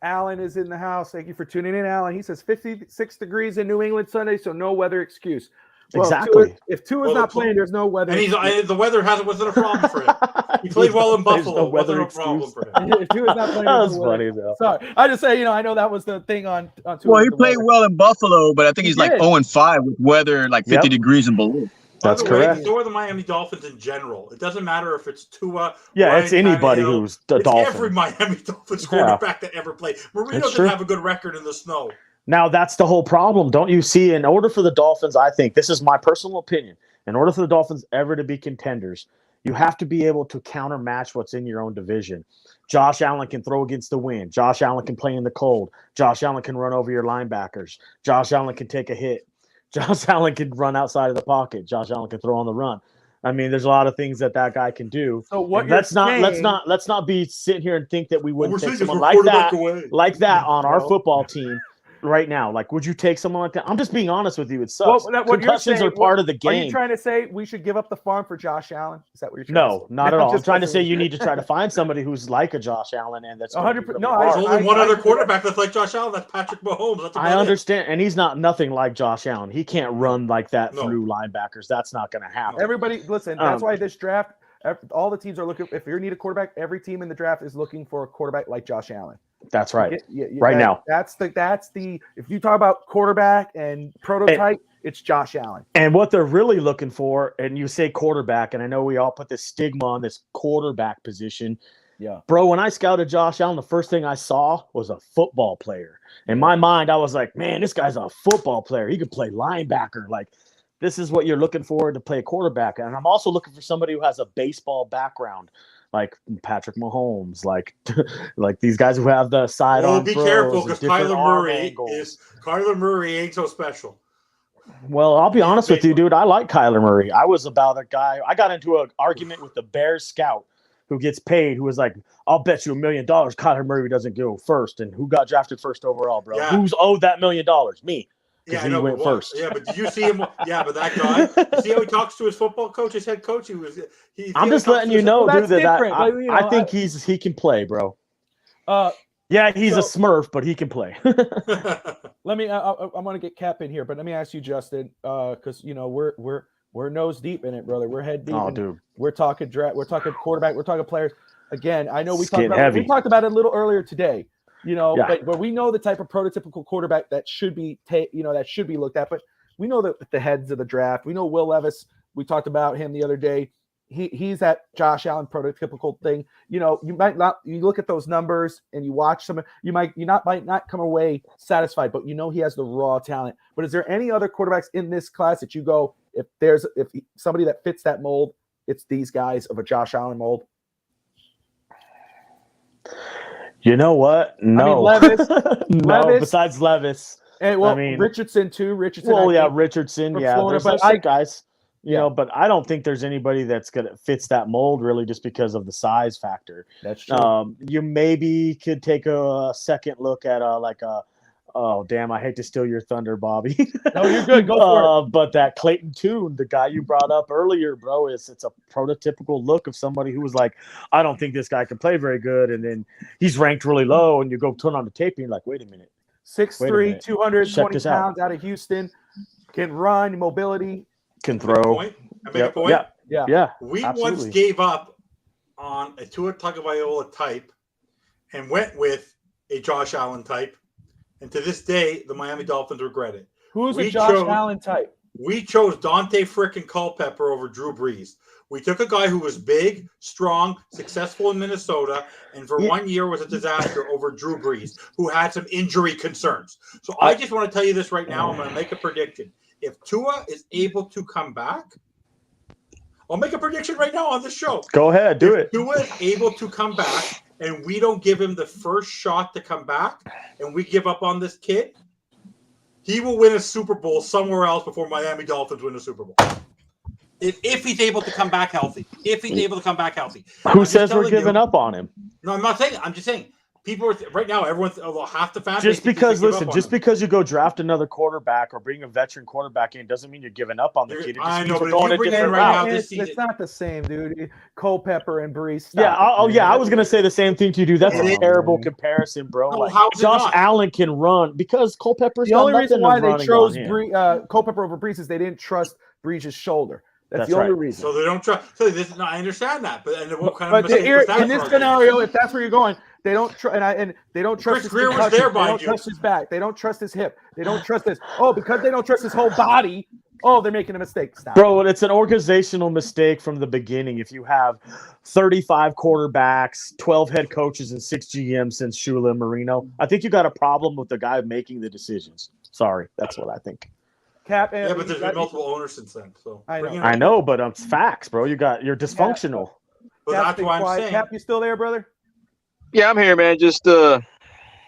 Alan is in the house. Thank you for tuning in, Alan. He says 56 degrees in New England Sunday, so no weather excuse. Well, exactly. If Tua's not playing, there's no weather. And the weather wasn't a problem for him. He played well in Buffalo. Wasn't a problem for him. If Tua's not playing, that was funny though. Sorry, I just say I know that was the thing on Tua. Well, he played well in Buffalo, but I think he's like 0-5 with weather like 50 degrees and below. That's correct. So are the Miami Dolphins in general. It doesn't matter if it's Tua. Yeah, Ryan it's anybody Tannehill. who's the It's Dolphin. every Miami Dolphins quarterback that ever played. Marino doesn't have a good record in the snow. Now, that's the whole problem. Don't you see? In order for the Dolphins, I think, this is my personal opinion, in order for the Dolphins ever to be contenders, You have to be able to countermatch what's in your own division. Josh Allen can throw against the wind. Josh Allen can play in the cold. Josh Allen can run over your linebackers. Josh Allen can take a hit. Josh Allen can run outside of the pocket. Josh Allen can throw on the run. I mean, there's a lot of things that guy can do. So what And you're let's not be sitting here and think that we We're wouldn't take saying is someone we're like quarterback that away. on our No. football team right now. Like, would you take someone like that? I'm just being honest with you. It sucks. what you're Concussions saying, are part of the Are you game. trying to say we should give up the farm for Josh Allen? Is that what you're trying to No, say? not at all. I'm just trying to say messing you with need to try to find somebody who's like a Josh Allen, and that's 100%. really No, hard. There's only one I other agree with quarterback that's like Josh Allen. That's Patrick Mahomes. That's about I it. understand, and he's nothing like Josh Allen. He can't run like that No. through linebackers. That's not going to happen. Everybody, listen. That's why this draft, all the teams are looking. If you need a quarterback, every team in the draft is looking for a quarterback like Josh Allen. That's right. Right now. That's the. If you talk about quarterback and prototype, it's Josh Allen. And what they're really looking for, and you say quarterback, and I know we all put this stigma on this quarterback position. Yeah. Bro, when I scouted Josh Allen, the first thing I saw was a football player. In my mind, I was like, man, this guy's a football player. He could play linebacker. Like, this is what you're looking for to play a quarterback. And I'm also looking for somebody who has a baseball background, like Patrick Mahomes, like these guys who have the sidearm be throws careful and because different Kyler arm Murray angles. Kyler Murray ain't so special. Well, I'll be honest with you, dude. I like Kyler Murray. I was about a guy. I got into an argument with the Bears scout who gets paid, who was like, I'll bet you $1 million Kyler Murray doesn't go first. And who got drafted first overall, bro? Yeah. Who's owed that $1 million? Me. Yeah, He went first. Yeah, but did you see him? Yeah, but that guy, you see how he talks to his football coach, his head coach? I'm just letting you know, Well, dude, that's that different. Like, you know, I think he can play, bro. Yeah, he's a Smurf, but he can play. Let me. I'm gonna get Cap in here, but let me ask you, Justin, because you know we're nose deep in it, brother. We're head deep. Oh, dude. We're talking draft. We're talking quarterback. We're talking players. Again, I know we It's talked getting about heavy. we talked about it a little earlier today. You know, Yeah. but we know the type of prototypical quarterback that should be that should be looked at. But we know that the heads of the draft. We know Will Levis. We talked about him the other day. He's that Josh Allen prototypical thing. You know, you might not. You look at those numbers and you watch some. You might not come away satisfied, but you know he has the raw talent. But is there any other quarterbacks in this class that you go, if somebody that fits that mold, it's these guys of a Josh Allen mold? You know what? No. I mean, Levis. No, besides Levis. And well, I mean, Richardson too. Richardson. Well, I yeah, think, Richardson. from Yeah, Florida, there's but some guys. You Yeah. know, but I don't think there's anybody that's gonna fits that mold really, just because of the size factor. That's true. You maybe could take a second look at oh damn, I hate to steal your thunder, Bobby. No, you're good. Go for it. But that Clayton Tune, the guy you brought up earlier, bro, it's a prototypical look of somebody who was like, I don't think this guy can play very good, and then he's ranked really low, and you go turn on the tape, and you're like, wait a minute. 6'3", 220 Check this pounds out of Houston, can run, mobility. Can throw. I make a point. Yeah. We absolutely. once gave up on a Tua Tagovailoa type and went with a Josh Allen type, and to this day, the Miami Dolphins regret it. Who's We a Josh chose- Allen type? We chose Dante frickin' Culpepper over Drew Brees. We took a guy who was big, strong, successful in Minnesota, and for 1 year was a disaster over Drew Brees, who had some injury concerns. So I just want to tell you this right now. I'm going to make a prediction. If Tua is able to come back, I'll make a prediction right now on this show. Go ahead, do If it. Tua is able to come back and we don't give him the first shot to come back and we give up on this kid, he will win a Super Bowl somewhere else before Miami Dolphins win a Super Bowl. If he's able to come back healthy. Who says we're giving up on him? No, I'm not saying. I'm just saying. People are right now. Everyone's half the fan. Just because you go draft another quarterback or bring a veteran quarterback in doesn't mean you're giving up on the kid. It just I means know, we're but if going you a bring different in right route. now, It's not the same, dude. Culpepper and Brees. Yeah, I was gonna say the same thing to you, dude. That's It a is. terrible comparison, bro. No, Like, how is it Josh not? Allen can run because Culpepper's The got only nothing reason of why they running chose on him. Culpepper over Brees is they didn't trust Brees' shoulder. That's the That's only right. reason. So they don't trust. So this. No, I understand that, but what kind of But mistake was that in this for us? scenario, if that's where you're going, they don't and they don't trust Chris his Greer was concussion. there, They don't mind you. trust his back. They don't trust his hip. They don't trust his. Oh, because they don't trust his whole body. Oh, they're making a mistake. Stop. Bro, it's an organizational mistake from the beginning. If you have 35 quarterbacks, 12 head coaches, and 6 GMs since Shula and Marino, I think you got a problem with the guy making the decisions. Sorry, that's what I think. Cap. Yeah, but there's been multiple owners since then. So I know, but it's facts, bro. You're dysfunctional. But that's why I'm saying. Cap, you still there, brother? Yeah, I'm here, man. Just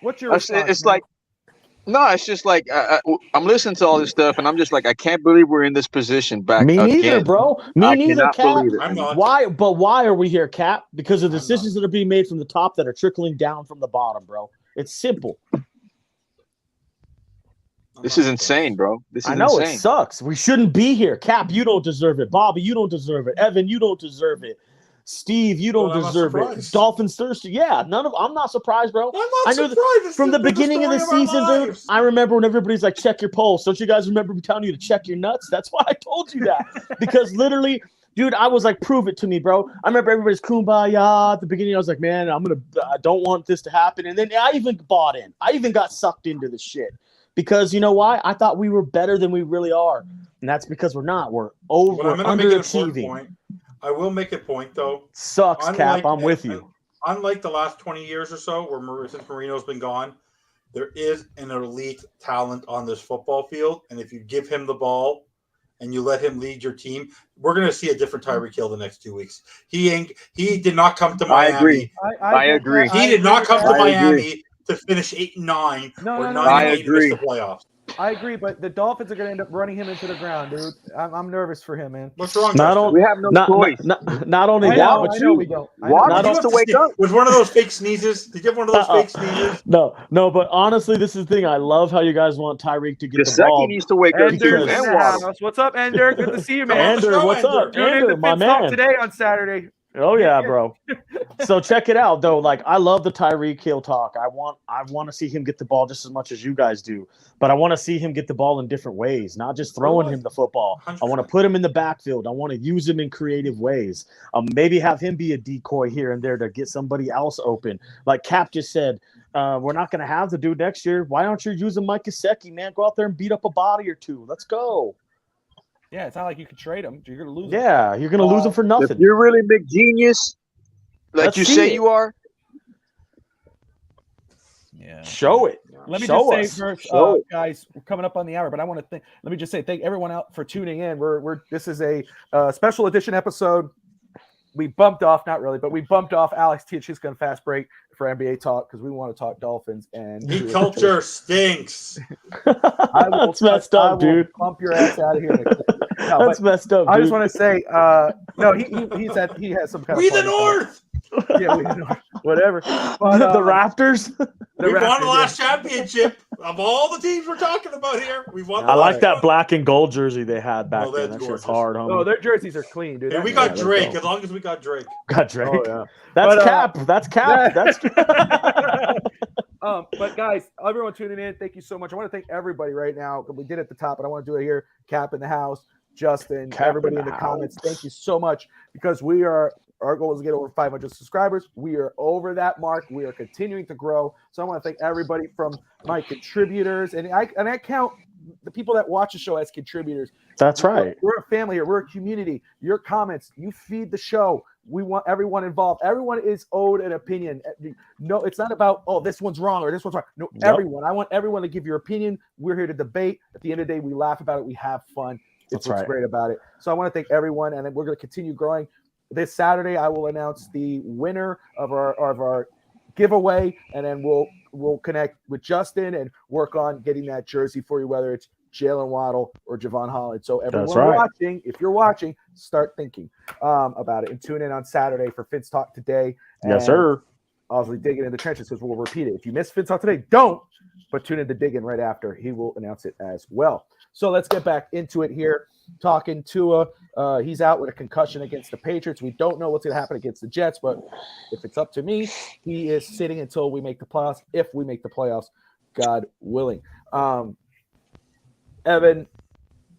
What's your response, it's man? like no, it's just like I'm listening to all this stuff, and I'm just like, I can't believe we're in this position back. Me neither, again. bro. Me I neither, cannot Cap. believe it. I'm not. Why? But why are we here, Cap? Because of the decisions that are being made from the top that are trickling down from the bottom, bro. It's simple. This is insane, bro. This is I know insane. it sucks. We shouldn't be here. Cap, you don't deserve it. Bobby, you don't deserve it. Evan, you don't deserve it. Steve, you don't deserve it. Dolphins thirsty. Yeah, I'm not surprised, bro. I'm not surprised. From the beginning of the season, dude. I remember when everybody's like, check your pulse. Don't you guys remember me telling you to check your nuts? That's why I told you that. Because literally, dude, I was like, prove it to me, bro. I remember everybody's kumbaya at the beginning. I was like, man, I don't want this to happen. And then I even bought in. I even got sucked into the shit. Because you know why? I thought we were better than we really are. And that's because we're not. We're underachieving. I will make a point, though. Sucks, Cap. I'm with you. Unlike the last 20 years or so, where since Marino's been gone, there is an elite talent on this football field. And if you give him the ball and you let him lead your team, we're going to see a different Tyreek Hill the next 2 weeks. He did not come to Miami. I agree. I agree. He did not come to Miami to finish 8-9 or 9-8 to miss the playoffs. I agree, but the Dolphins are going to end up running him into the ground, dude. I'm nervous for him, man. What's wrong? We have no choice. Not only that, but Watt needs to wake up. Was one of those fake sneezes? Did you have one of those fake sneezes? No, but honestly, this is the thing. I love how you guys want Tyreek to get the ball. He needs to wake up too. What's up, Ender? Good to see you, man. Ender, what's up? Ender, my man. Today on Saturday. Oh yeah, bro. So check it out though. Like I love the Tyreek Hill talk. I want to see him get the ball just as much as you guys do. But I want to see him get the ball in different ways, not just throwing him the football. 100%. I want to put him in the backfield. I want to use him in creative ways. Maybe have him be a decoy here and there to get somebody else open. Like Cap just said, we're not going to have the dude next year. Why aren't you using Mike Gesicki, man? Go out there and beat up a body or two. Let's go. Yeah, it's not like you can trade him. You're going to lose him. Yeah, you're going to lose him for nothing. If you're really McGenius, like you say you are, yeah, show it. Let me show just say first, guys, we're coming up on the hour, but I want to let me just say thank everyone out for tuning in. This is a special edition episode. We bumped off, not really, but we bumped off Alex Tchizka fast break for NBA talk because we want to talk Dolphins and the culture stinks. That's messed up, dude. Pump your ass out of here. No, that's messed up. I just want to say, no, he has some kind of. We the North. Yeah, we the North. Whatever. But, the Raptors. We won the last championship of all the teams we're talking about here. We won. I like that black and gold jersey they had back then. That shit's hard, homie. Oh, their jerseys are clean, dude. And we got Drake. As long as we got Drake. Got Drake. Oh, yeah. That's Cap. That's Cap. That's. But guys, everyone tuning in, thank you so much. I want to thank everybody right now. We did it at the top, but I want to do it here. Cap in the house, Justin, everybody in the comments. Thank you so much because our goal is to get over 500 subscribers. We are over that mark. We are continuing to grow. So I want to thank everybody from my contributors, and I count the people that watch the show as contributors. That's right. We're a family here. We're a community. Your comments, you feed the show. We want everyone involved. Everyone is owed an opinion. No, it's not about, this one's wrong or this one's wrong. No, everyone. I want everyone to give your opinion. We're here to debate. At the end of the day, we laugh about it. We have fun. It's what's great about it. So I want to thank everyone, and we're going to continue growing. This Saturday, I will announce the winner of our giveaway, and then we'll connect with Justin and work on getting that jersey for you, whether it's Jalen Waddle or Javon Holland. So everyone watching, if you're watching, start thinking about it and tune in on Saturday for Fitz Talk today. Yes, sir. Obviously, digging in the trenches because we'll repeat it. If you miss Fitz Talk today, don't. But tune in to Dig In right after. He will announce it as well. So let's get back into it here. Talking Tua, he's out with a concussion against the Patriots. We don't know what's going to happen against the Jets, but if it's up to me, he is sitting until we make the playoffs. If we make the playoffs, God willing. Evan,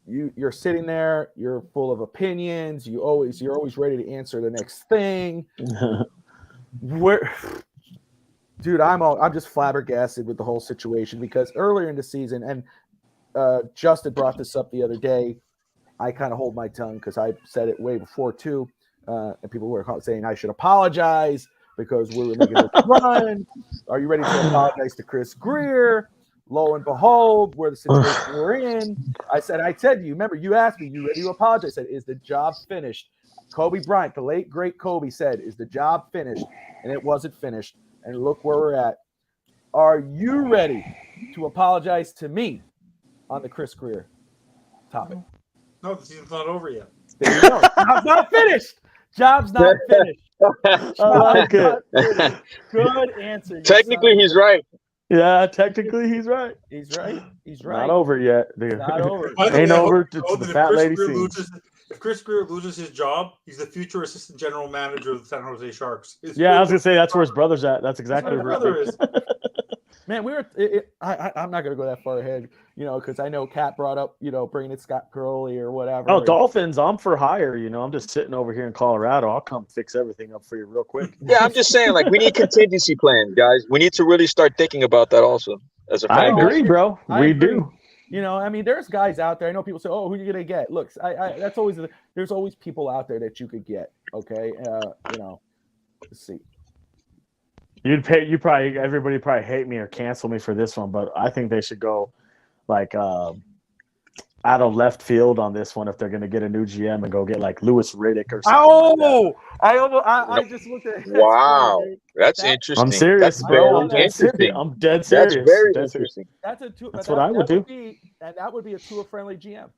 you're sitting there. You're full of opinions. You're always ready to answer the next thing. Dude, I'm just flabbergasted with the whole situation because earlier in the season, and Justin brought this up the other day. I kind of hold my tongue because I said it way before too, and people were saying I should apologize because we were making a run. Are you ready to apologize to Chris Greer? Lo and behold, where the situation we're in, I said to you, remember, you asked me, you ready to apologize? I said, is the job finished? Kobe Bryant, the late, great Kobe said, is the job finished? And it wasn't finished. And look where we're at. Are you ready to apologize to me on the Chris Greer topic? No, the season's not over yet. There you go. Job's not finished. Job's not finished. I like it. Good answer. Technically, he's right. Yeah, technically he's right. He's right. He's right. Not over yet, dude. Not over. Ain't over to the fat lady scene. If Chris Greer loses his job, he's the future assistant general manager of the San Jose Sharks. I was gonna say that's where his brother's at. That's exactly where his brother is. Man, I'm not gonna go that far ahead, because I know Kat brought up, bringing in Scott Curley or whatever. Oh, Dolphins, I'm for hire. I'm just sitting over here in Colorado. I'll come fix everything up for you real quick. Yeah, I'm just saying, we need contingency plans, guys. We need to really start thinking about that also as a I fan. agree, bro. We do. There's guys out there. I know people say, "Oh, who are you gonna get?" Look, that's always there's always people out there that you could get. Okay, let's see. Everybody probably hate me or cancel me for this one, but I think they should go out of left field on this one if they're going to get a new GM and go get Louis Riddick or something. I just looked at it. Wow, that's interesting. I'm serious, bro. I'm dead serious. That's very interesting. That's what I would do. That would be a tour-friendly GM.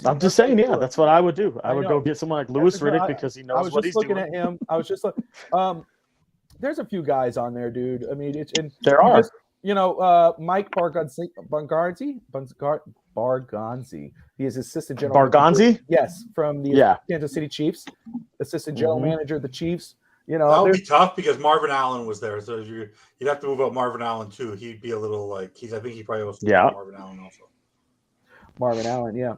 I'm just saying, that's what I would do. I would go get someone like Louis Riddick because he knows what he's doing. I was just looking at him. I was just like, there's a few guys on there, dude. I mean, there are. Mike Barganzi. He is assistant general manager. Yes, from the Kansas City Chiefs, assistant general manager of the Chiefs. That would be tough because Marvin Allen was there, so you'd have to move out Marvin Allen too. He'd be a little I think he probably also Marvin Allen also. Marvin Allen, yeah.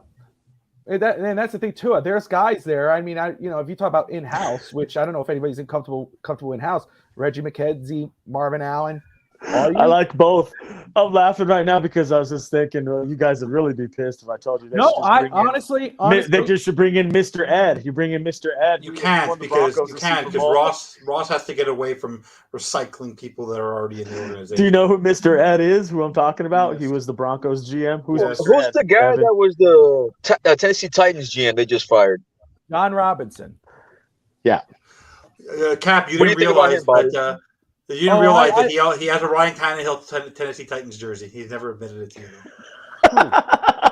And that's the thing too. There's guys there. I mean, if you talk about in-house, which I don't know if anybody's comfortable in-house. Reggie McKenzie, Marvin Allen. I like both. I'm laughing right now because I was just thinking, you guys would really be pissed if I told you that. No, honestly, they just should bring in Mr. Ed. You bring in Mr. Ed. You can't because Ross has to get away from recycling people that are already in the organization. Do you know who Mr. Ed is? Who I'm talking about? Yes. He was the Broncos GM. Who's the guy that was the Tennessee Titans GM they just fired? John Robinson. Yeah. Cap, you didn't realize that. You didn't realize that he has a Ryan Tannehill Tennessee Titans jersey. He's never admitted it to you.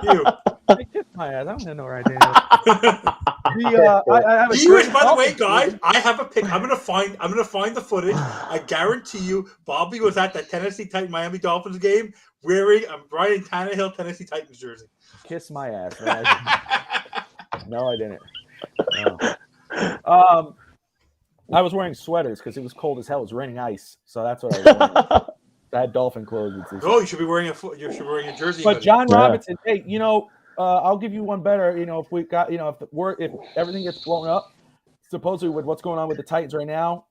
You. I kissed my ass. I don't know right now. By the way, guys, I have a pic. I'm gonna find the footage. I guarantee you, Bobby was at that Tennessee Titans Miami Dolphins game wearing a Ryan Tannehill Tennessee Titans jersey. Kiss my ass. No, I didn't. No. I was wearing sweaters because it was cold as hell. It was raining ice, so that's what I was wearing. I had dolphin clothes. Oh, you should be wearing a jersey. But John Robinson, hey, I'll give you one better. If we got, if everything gets blown up, supposedly with what's going on with the Titans right now,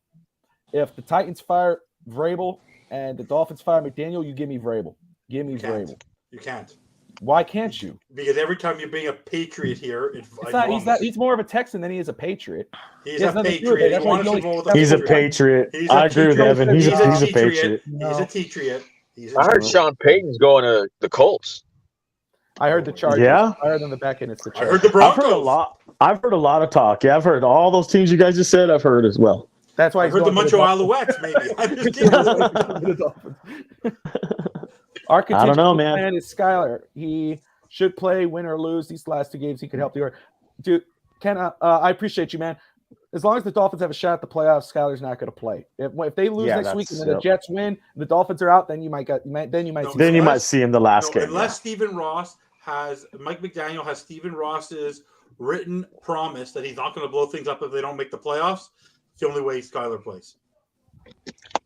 if the Titans fire Vrabel and the Dolphins fire McDaniel, you give me Vrabel. Give me Vrabel. You can't. Why can't you? Because every time you're being a Patriot here, he's more of a Texan than he is a Patriot. He's a Patriot. He's a Patriot. I agree with Evan. He's a Patriot. He's a Patriot. I heard Sean Payton's going to the Colts. I heard the Chargers. Yeah. I heard on the back end it's the Chargers. I heard the Broncos. I've heard a lot of talk. Yeah, I've heard all those teams you guys just said. I've heard as well. That's why I heard the Muncho Alouettes. Maybe. I'm just kidding. Our contingency plan is Skyler. He should play, win or lose these last two games. He could help the order. Dude, Ken, I appreciate you, man. As long as the Dolphins have a shot at the playoffs, Skyler's not going to play. If they lose next week and then the Jets win, the Dolphins are out, then you might see him the last game. Unless Mike McDaniel has Stephen Ross's written promise that he's not going to blow things up if they don't make the playoffs. It's the only way Skyler plays.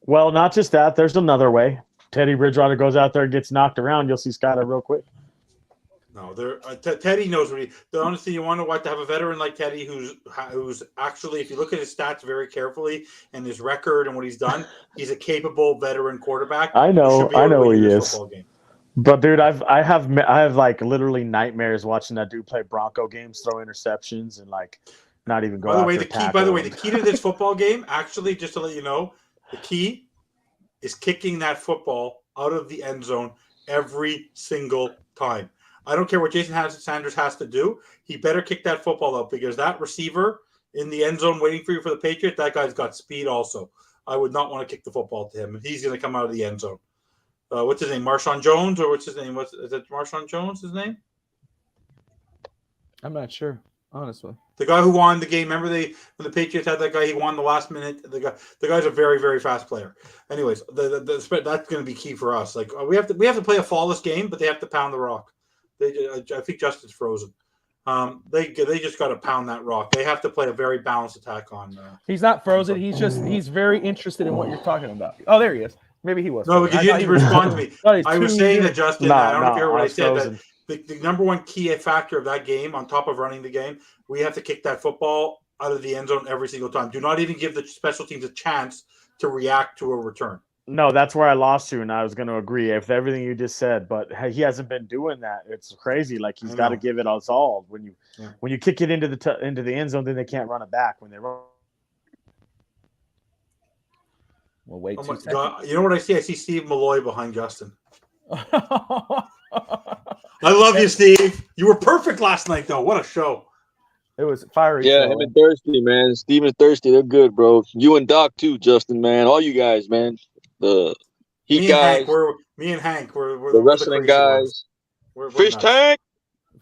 Well, not just that. There's another way. Teddy Bridgewater goes out there and gets knocked around. You'll see Skyler real quick. No, Teddy knows what honestly, you want to have a veteran like Teddy who's actually, if you look at his stats very carefully and his record and what he's done, he's a capable veteran quarterback. I know he is. But dude, I have like literally nightmares watching that dude play Bronco games, throw interceptions, and like not even go. By the way, the key to this football game, actually, just to let you know, the key is kicking that football out of the end zone every single time. I don't care what Jason Sanders has to do. He better kick that football out because that receiver in the end zone waiting for you for the Patriots, that guy's got speed also. I would not want to kick the football to him. He's going to come out of the end zone. What's his name? Marshawn Jones, or what's his name? Is it Marshawn Jones, his name? I'm not sure, honestly. The guy who won the game. Remember when the Patriots had that guy, he won the last minute. The guy's a very, very fast player. Anyways, that's going to be key for us. Like we have to play a flawless game, but they have to pound the rock. I think Justin's frozen. They just got to pound that rock. They have to play a very balanced attack on. He's not frozen. He's very interested in what you're talking about. Oh, there he is. Maybe he was. No, because you didn't respond to me. I was saying that, Justin. I don't know if you heard what I said. That the number one key factor of that game, on top of running the game, we have to kick that football out of the end zone every single time. Do not even give the special teams a chance to react to a return. No, that's where I lost you, and I was going to agree with everything you just said. But he hasn't been doing that. It's crazy. Like he's got to give it us all. When you kick it into the end zone, then they can't run it back when they run. We'll wait. Oh my God. You know what I see? I see Steve Malloy behind Justin. I love you, Steve. You were perfect last night, though. What a show. It was fiery. Yeah, him and Thirsty, man. Steve and Thirsty, they're good, bro. You and Doc, too, Justin, man. All you guys, man. The Heat guys. Me and Hank. We're the wrestling guys. Fish Tank.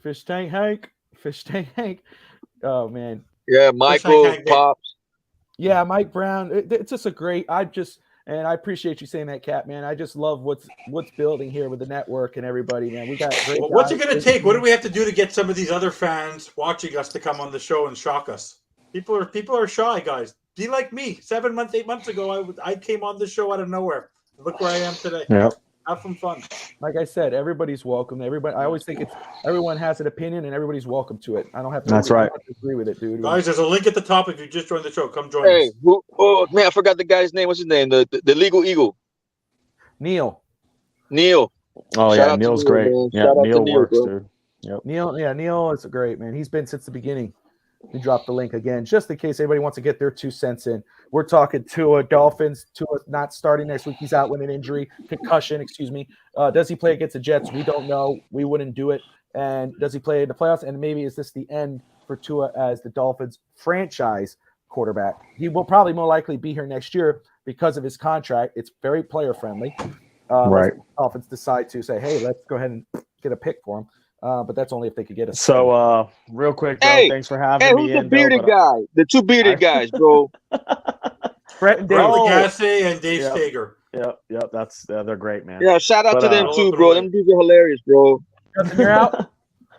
Fish Tank Hank. Fish Tank Hank. Oh, man. Yeah, Michael, Pops. Yeah, Mike Brown. It's just a great. And I appreciate you saying that, Cat, man. I just love what's building here with the network and everybody, man. We got great. Well, what's it going to take? What do we have to do to get some of these other fans watching us to come on the show and shock us? People are shy, guys. Be like me. 7 months, 8 months ago, I came on the show out of nowhere. Look where I am today. Yep. Have some fun. Like I said, everybody's welcome. Everybody. I always think everyone has an opinion and everybody's welcome to it. I don't have to. That's right. Agree with it, dude. Guys, there's a link at the top if you just joined the show. Come join us. Hey, oh man, I forgot the guy's name. What's his name? The Legal Eagle. Neil. Oh yeah, Neil's great. Man. Yeah, Neil works, dude. Yep. Neil is great, man. He's been since the beginning. We dropped the link again, just in case anybody wants to get their 2 cents in. We're talking Tua, Dolphins. Tua not starting next week. He's out with an injury, concussion, excuse me. Does he play against the Jets? We don't know. We wouldn't do it. And does he play in the playoffs? And maybe is this the end for Tua as the Dolphins franchise quarterback? He will probably more likely be here next year because of his contract. It's very player friendly. Right. Dolphins decide to say, hey, let's go ahead and get a pick for him. But that's only if they could get us. So, real quick, bro, thanks for having me. Who's the bearded guy? The 2 bearded guys, bro. Brett and Dave. Lagasse and Dave Stager. Yep. That's they're great, man. Yeah, shout out to them too, bro. Them dudes are hilarious, bro. You're out.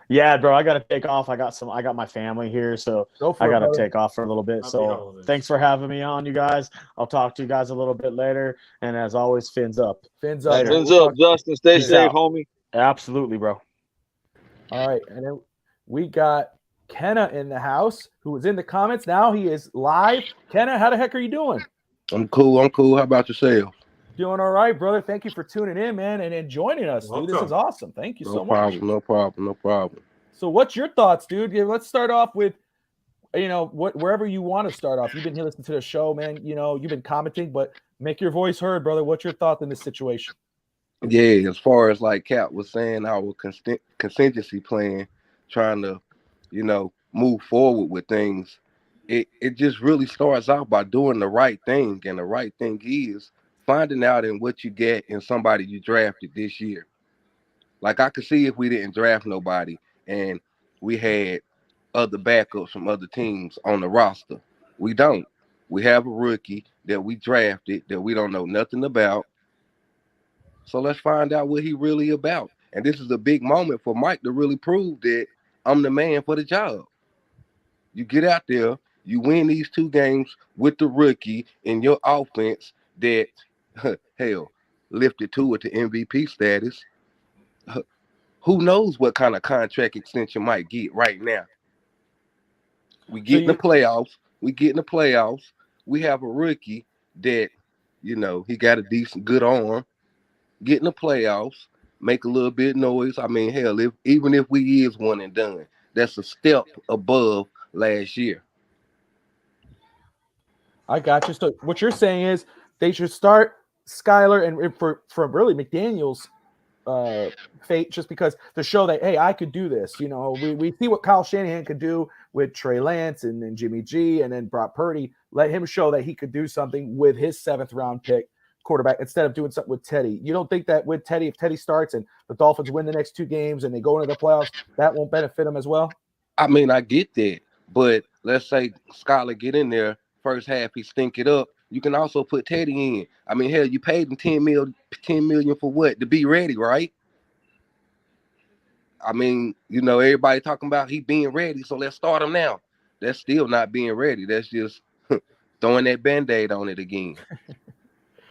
Yeah, bro. I gotta take off. I got my family here, so I gotta take off for a little bit. So thanks for having me on, you guys. I'll talk to you guys a little bit later. And as always, fins up. Fins up. Fins up, Justin. Stay safe, homie. Absolutely, bro. All right, and then we got Kenna in the house, who was in the comments. Now he is live. Kenna, how the heck are you doing? I'm cool. How about yourself? Doing all right, brother. Thank you for tuning in, man, and joining us, dude. This is awesome. Thank you so much. No problem. So what's your thoughts, dude? Let's start off with, wherever you want to start off. You've been here listening to the show, man. You've been commenting, but make your voice heard, brother. What's your thought in this situation? Yeah, as far as like Cap was saying, our contingency plan, trying to, move forward with things, it just really starts out by doing the right thing. And the right thing is finding out in what you get in somebody you drafted this year. Like I could see if we didn't draft nobody and we had other backups from other teams on the roster. We don't. We have a rookie that we drafted that we don't know nothing about. So let's find out what he really about. And this is a big moment for Mike to really prove that I'm the man for the job. You get out there, you win these 2 games with the rookie in your offense that, hell, lifted Tua to MVP status. Who knows what kind of contract extension might get right now? We get in the playoffs. We have a rookie that, he got a good arm. Get in the playoffs, make a little bit of noise. I mean, hell, even if we is one and done, that's a step above last year. I got you. So what you're saying is they should start Skyler and for really McDaniels fate, just because to show that, hey, I could do this. You know, we see what Kyle Shanahan could do with Trey Lance and then Jimmy G and then Brock Purdy. Let him show that he could do something with his 7th round pick quarterback instead of doing something with Teddy. You don't think that with Teddy, if Teddy starts and the Dolphins win the next 2 games and they go into the playoffs, that won't benefit him as well? I mean, I get that, but let's say Skylar get in there first half, he stink it up. You can also put Teddy in. I mean, hell, you paid him $10 million for what? To be ready, right? I mean, you know, everybody talking about he being ready, so let's start him now. That's still not being ready. That's just throwing that Band-Aid on it again.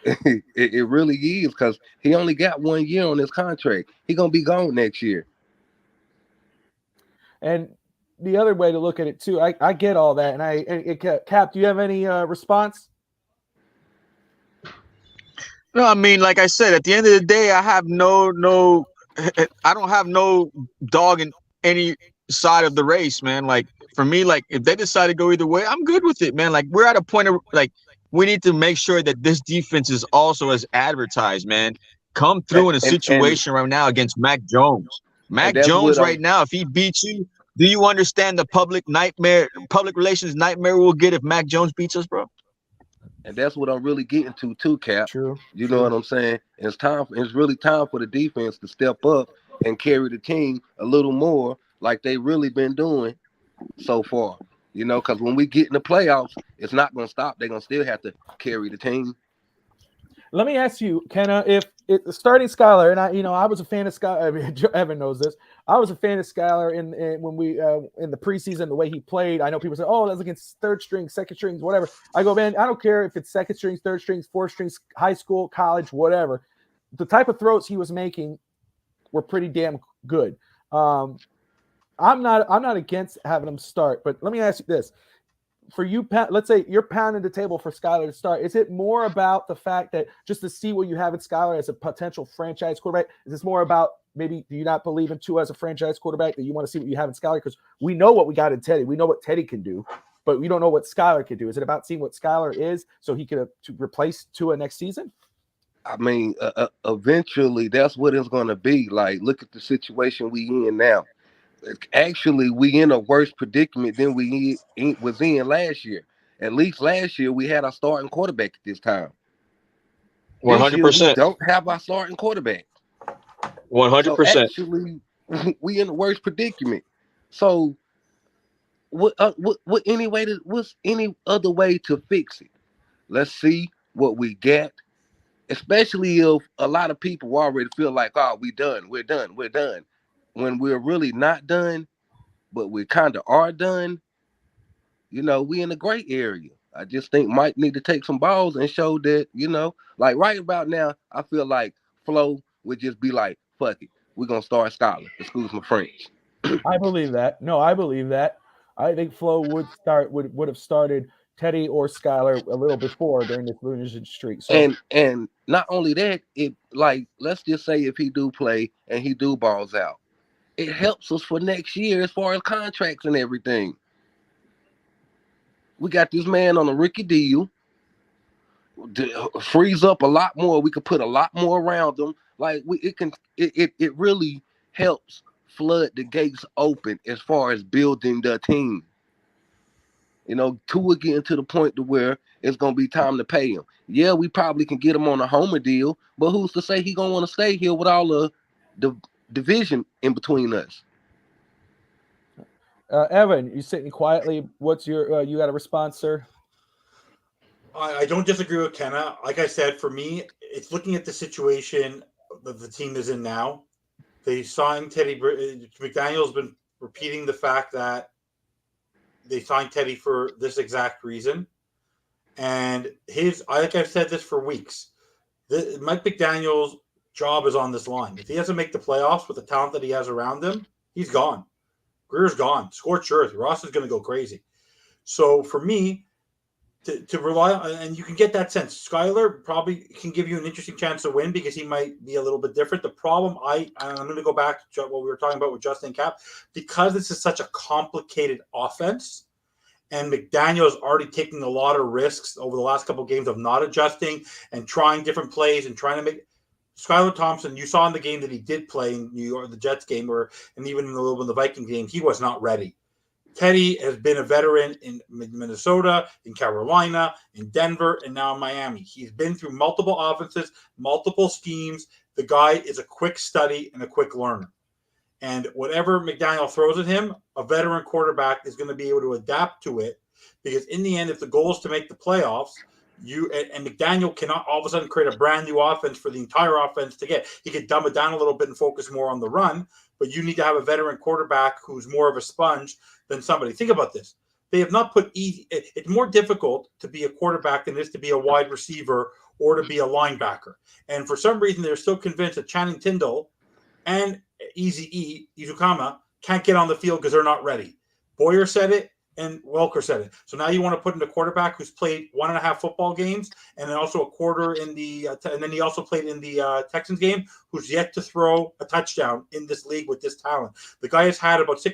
it really is, because he only got 1 year on his contract. He gonna be gone next year. And the other way to look at it too, I get all that, and Cap, do you have any response? No, I mean, like I said, at the end of the day, I have I don't have no dog in any side of the race, man. Like for me, like if they decide to go either way, I'm good with it, man. Like we're at a point of like we need to make sure that this defense is also as advertised, man. Come through in a situation right now against Mac Jones. Mac Jones right now, if he beats you, do you understand the public relations nightmare we'll get if Mac Jones beats us, bro? And that's what I'm really getting to too, Cap. True. You know what I'm saying? It's really time for the defense to step up and carry the team a little more like they really been doing so far. You know, because when we get in the playoffs, it's not going to stop. They're going to still have to carry the team. Let me ask you, Kenna, if starting Skylar, and I was a fan of Skylar. I mean, Evan knows this. I was a fan of Skylar in when we in the preseason, the way he played. I know people say, "Oh, that's against third strings, second strings, whatever." I go, man, I don't care if it's second strings, third strings, fourth strings, high school, college, whatever. The type of throws he was making were pretty damn good. I'm not against having him start, but let me ask you this. For you, let's say you're pounding the table for Skylar to start. Is it more about the fact that just to see what you have in Skylar as a potential franchise quarterback? Is this more about maybe do you not believe in Tua as a franchise quarterback, that you want to see what you have in Skylar? Because we know what we got in Teddy. We know what Teddy can do, but we don't know what Skylar can do. Is it about seeing what Skylar is so he can to replace Tua next season? I mean, eventually that's what it's going to be. Like, look at the situation we in now. Actually, we in a worse predicament than we was in last year. At least last year we had our starting quarterback at this time. 100%. We don't have our starting quarterback. 100%. So actually, we in a worse predicament. So, what's any other way to fix it? Let's see what we get. Especially if a lot of people already feel like, oh, we're done. When we're really not done, but we kind of are done, you know, we in a gray area. I just think Mike need to take some balls and show that, you know, like right about now, I feel like Flo would just be like, fuck it, we're going to start Skylar. Excuse my French. I believe that. No, I believe that. I think Flo would have started Teddy or Skylar a little before during this losing streak. So and not only that, it like let's just say if he do play and he do balls out, it helps us for next year as far as contracts and everything. We got this man on a rookie deal. Frees up a lot more. We could put a lot more around them. Like it really helps flood the gates open as far as building the team. You know, Tua getting to the point to where it's gonna be time to pay him. Yeah, we probably can get him on a homer deal, but who's to say he gonna want to stay here with all the division in between us? Evan, you sitting quietly. What's your you got a response, sir? I don't disagree with Kenna. Like I said, for me, it's looking at the situation that the team is in now. They signed Teddy. McDaniel's been repeating the fact that they signed Teddy for this exact reason. And like I've said this for weeks, Mike McDaniel's job is on this line. If he doesn't make the playoffs with the talent that he has around him, he's gone. Greer's gone. Scorched earth. Ross is going to go crazy. So for me, to rely on, and you can get that sense, Skylar probably can give you an interesting chance to win because he might be a little bit different. The problem, I'm going to go back to what we were talking about with Justin Cap, because this is such a complicated offense, and McDaniel is already taking a lot of risks over the last couple of games of not adjusting and trying different plays and trying to make. Skylar Thompson, you saw in the game that he did play in New York, the Jets game, and even in the Viking game, he was not ready. Teddy has been a veteran in Minnesota, in Carolina, in Denver, and now in Miami. He's been through multiple offenses, multiple schemes. The guy is a quick study and a quick learner. And whatever McDaniel throws at him, a veteran quarterback is going to be able to adapt to it. Because in the end, if the goal is to make the playoffs, and McDaniel cannot all of a sudden create a brand new offense for the entire offense to get. He could dumb it down a little bit and focus more on the run, but you need to have a veteran quarterback who's more of a sponge than somebody. Think about this. They have not put easy. It's more difficult to be a quarterback than it is to be a wide receiver or to be a linebacker. And for some reason, they're still convinced that Channing Tindall and Izukama can't get on the field because they're not ready. Boyer said it. And Welker said it. So now you want to put in a quarterback who's played 1.5 football games, and then also a quarter in the, and then he also played in the Texans game, who's yet to throw a touchdown in this league with this talent. The guy has had about 5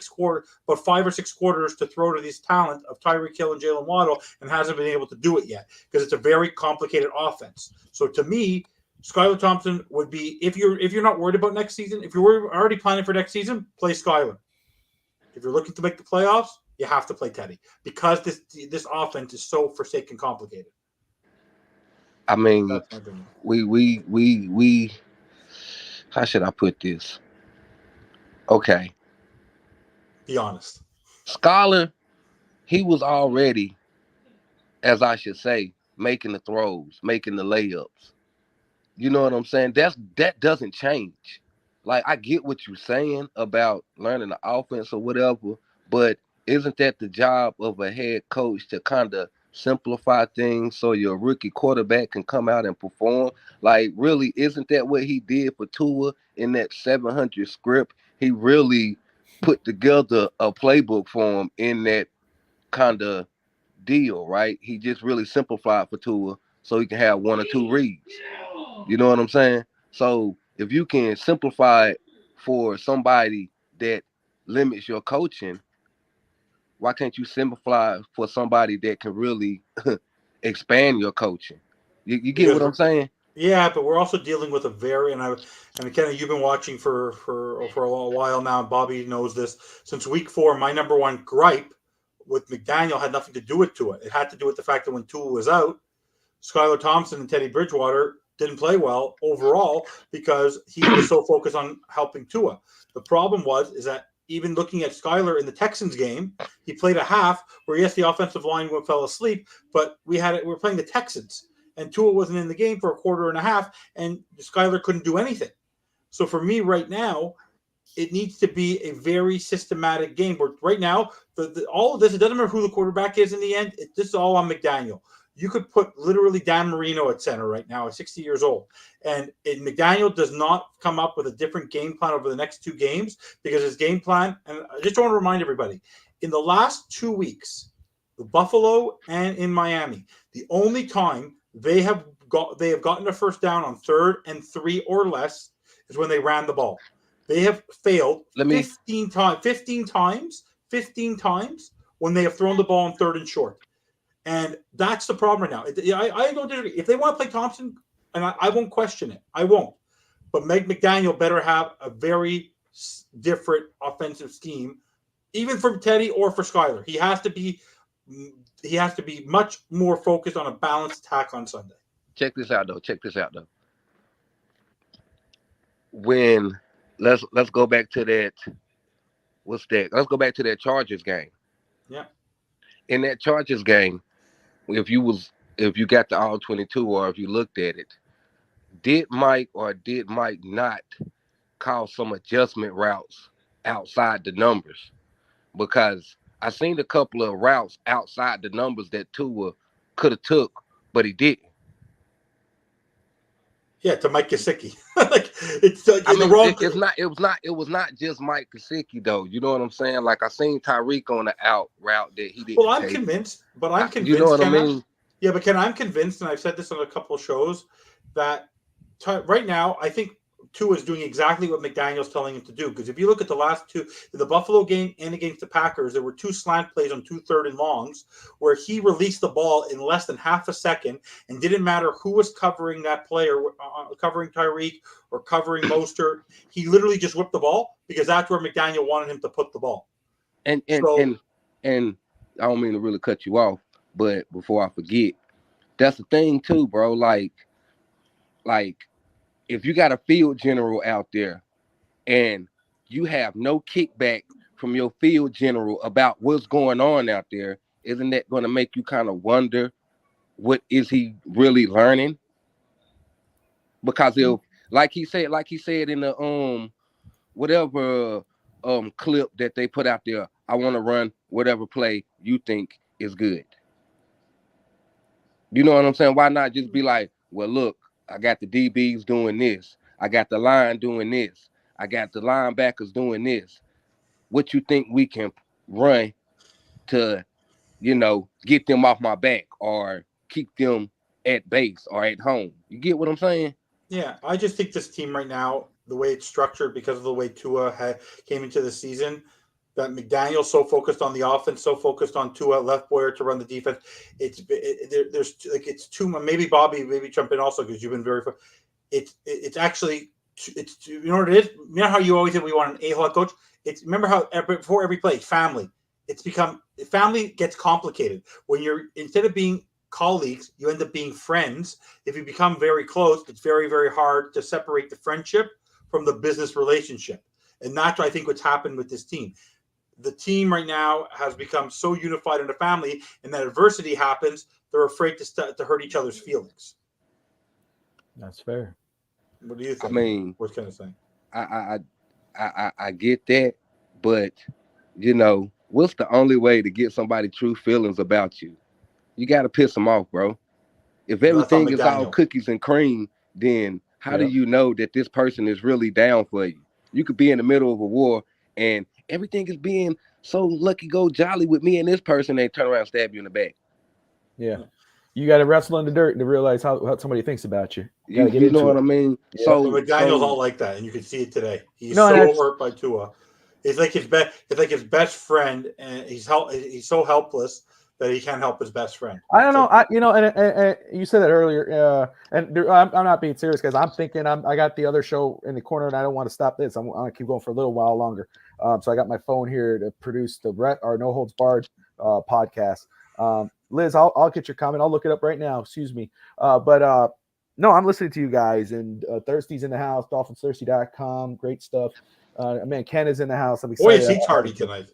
or 6 quarters to throw to this talent of Tyreek Hill and Jalen Waddle, and hasn't been able to do it yet because it's a very complicated offense. So to me, Skylar Thompson would be, if you're not worried about next season, if you're already planning for next season, play Skylar. If you're looking to make the playoffs, you have to play Teddy because this offense is so forsaken complicated. I mean, we how should I put this? Okay. Be honest. Scholar, he was already, as I should say, making the throws, making the layups. You know what I'm saying? That doesn't change. Like, I get what you're saying about learning the offense or whatever, but isn't that the job of a head coach to kind of simplify things so your rookie quarterback can come out and perform? Like, really, isn't that what he did for Tua in that 700 script? He really put together a playbook for him in that kind of deal, right? He just really simplified for Tua so he can have 1 or 2 reads. You know what I'm saying? So if you can simplify it for somebody that limits your coaching, why can't you simplify for somebody that can really expand your coaching? You get what I'm saying? Yeah, but we're also dealing with a very and Kenny, you've been watching for a while now, and Bobby knows this. Since week 4, my number one gripe with McDaniel had nothing to do with Tua. It had to do with the fact that when Tua was out, Skylar Thompson and Teddy Bridgewater didn't play well overall because he was so focused on helping Tua. The problem is that even looking at Skylar in the Texans game, he played a half where, yes, the offensive line fell asleep, but we're playing the Texans, and Tua wasn't in the game for a quarter and a half, and Skylar couldn't do anything. So for me right now, it needs to be a very systematic game. Where right now, all of this, it doesn't matter who the quarterback is in the end. This is all on McDaniel. You could put literally Dan Marino at center right now at 60 years old. And McDaniel does not come up with a different game plan over the next 2 games because his game plan, and I just want to remind everybody, in the last 2 weeks, the Buffalo and in Miami, the only time they have gotten a first down on 3rd and 3 or less is when they ran the ball. They have failed 15 times when they have thrown the ball on 3rd and short. And that's the problem right now. I don't disagree. If they want to play Thompson, and I won't question it, I won't. But Meg McDaniel better have a very different offensive scheme, even for Teddy or for Skylar. He has to be much more focused on a balanced attack on Sunday. Check this out though. When let's go back to that. What's that? Let's go back to that Chargers game. Yeah. In that Chargers game, if you got the all 22 or if you looked at it, did Mike not call some adjustment routes outside the numbers? Because I seen a couple of routes outside the numbers that Tua could have took, but he didn't. Yeah, to Mike Gesicki. It was not just Mike Gesicki though. You know what I'm saying? Like I seen Tyreek on the out route that he didn't. Well, I'm convinced. You know what I mean? Yeah, but I'm convinced, and I've said this on a couple of shows, that right now I think Tua is doing exactly what McDaniel's telling him to do. Because if you look at the last two, the Buffalo game and against the Packers, there were 2 slant plays on 2 third and longs where he released the ball in less than half a second, and didn't matter who was covering that play or covering Tyreek or covering Mostert. He literally just whipped the ball because that's where McDaniel wanted him to put the ball. And I don't mean to really cut you off, but before I forget, that's the thing too, bro. Like if you got a field general out there and you have no kickback from your field general about what's going on out there, isn't that going to make you kind of wonder what is he really learning? Because if, like he said in the whatever clip that they put out there, I want to run whatever play you think is good. You know what I'm saying? Why not just be like, well, look, I got the DBs doing this. I got the line doing this. I got the linebackers doing this. What you think we can run to, get them off my back or keep them at base or at home? You get what I'm saying? Yeah, I just think this team right now, the way it's structured because of the way Tua came into the season, that McDaniel's so focused on the offense, so focused on Tua, Left Boyer to run the defense. It's too much. Maybe Bobby, jump in also because you've been very. It's actually you know what it is. You know how you always say we want an A-hole coach. Remember how before every play, family. It's become family gets complicated when you're instead of being colleagues, you end up being friends. If you become very close, it's very, very hard to separate the friendship from the business relationship, and that's what I think what's happened with this team. The team right now has become so unified in a family, and that adversity happens, they're afraid to hurt each other's feelings. That's fair. What do you think? I mean, what's kind of saying? I get that, but what's the only way to get somebody true feelings about you? You got to piss them off, bro. If everything is all cookies and cream, then how do you know that this person is really down for you? You could be in the middle of a war and everything is being so lucky go jolly with me and this person, they turn around and stab you in the back. Yeah. You got to wrestle in the dirt to realize how somebody thinks about you. You know what I mean? Yeah. So McDaniel's all like that, and you can see it today. He's so hurt by Tua. It's like his best friend, and he's so helpless that he can't help his best friend. I don't know. And you said that earlier. And I'm not being serious, guys. I'm thinking I got the other show in the corner, and I don't want to stop this. I'm going to keep going for a little while longer. So I got my phone here to produce our No Holds Barred podcast. Liz, I'll get your comment. I'll look it up right now. Excuse me. No, I'm listening to you guys. And Thirsty's in the house. DolphinsThirsty.com. Great stuff. Man, Ken is in the house. I'm excited. Boy, is he tardy tonight.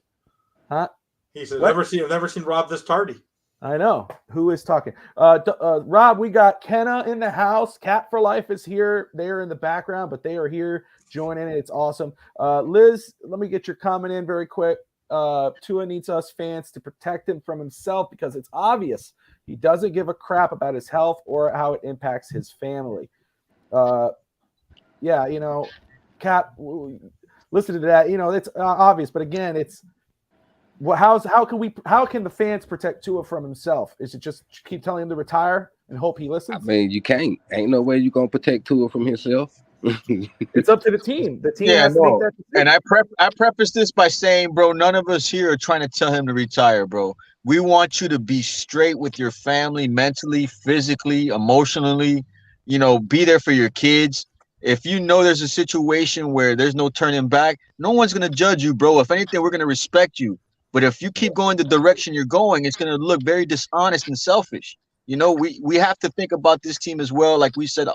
Huh? He said, I've never seen Rob this tardy. I know. Who is talking? Rob, we got Kenna in the house. Cat for Life is here. They're in the background, but they are here joining it. It's awesome. Liz, let me get your comment in very quick. Tua needs us fans to protect him from himself because it's obvious he doesn't give a crap about his health or how it impacts his family. Yeah, Cat, listen to that. It's obvious, but again, it's how can the fans protect Tua from himself? Is it just keep telling him to retire and hope he listens? I mean, you can't. Ain't no way you're gonna protect Tua from himself. It's up to the team. The team has to make that decision. And I preface this by saying, bro, none of us here are trying to tell him to retire, bro. We want you to be straight with your family, mentally, physically, emotionally. Be there for your kids. If you know there's a situation where there's no turning back, no one's gonna judge you, bro. If anything, we're gonna respect you. But if you keep going the direction you're going, it's going to look very dishonest and selfish. We have to think about this team as well, like we said,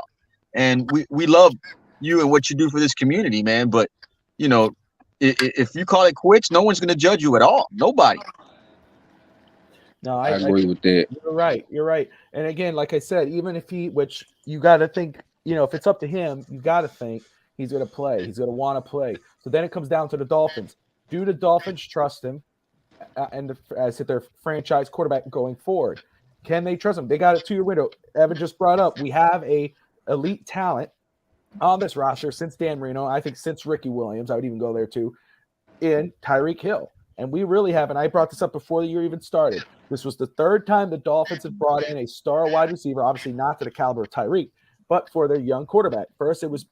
and we love you and what you do for this community, man. But, if you call it quits, no one's going to judge you at all. Nobody. No, I agree with that. You're right. And again, like I said, even if which you got to think, if it's up to him, you got to think he's going to play. He's going to want to play. So then it comes down to the Dolphins. Do the Dolphins trust him? And as their franchise quarterback going forward, can they trust him? They got a 2-year window. Evan just brought up we have a elite talent on this roster since Dan Marino. I think since Ricky Williams, I would even go there too. In Tyreek Hill, and we really have. And I brought this up before the year even started. This was the third time the Dolphins have brought in a star wide receiver. Obviously, not to the caliber of Tyreek, but for their young quarterback. First, it was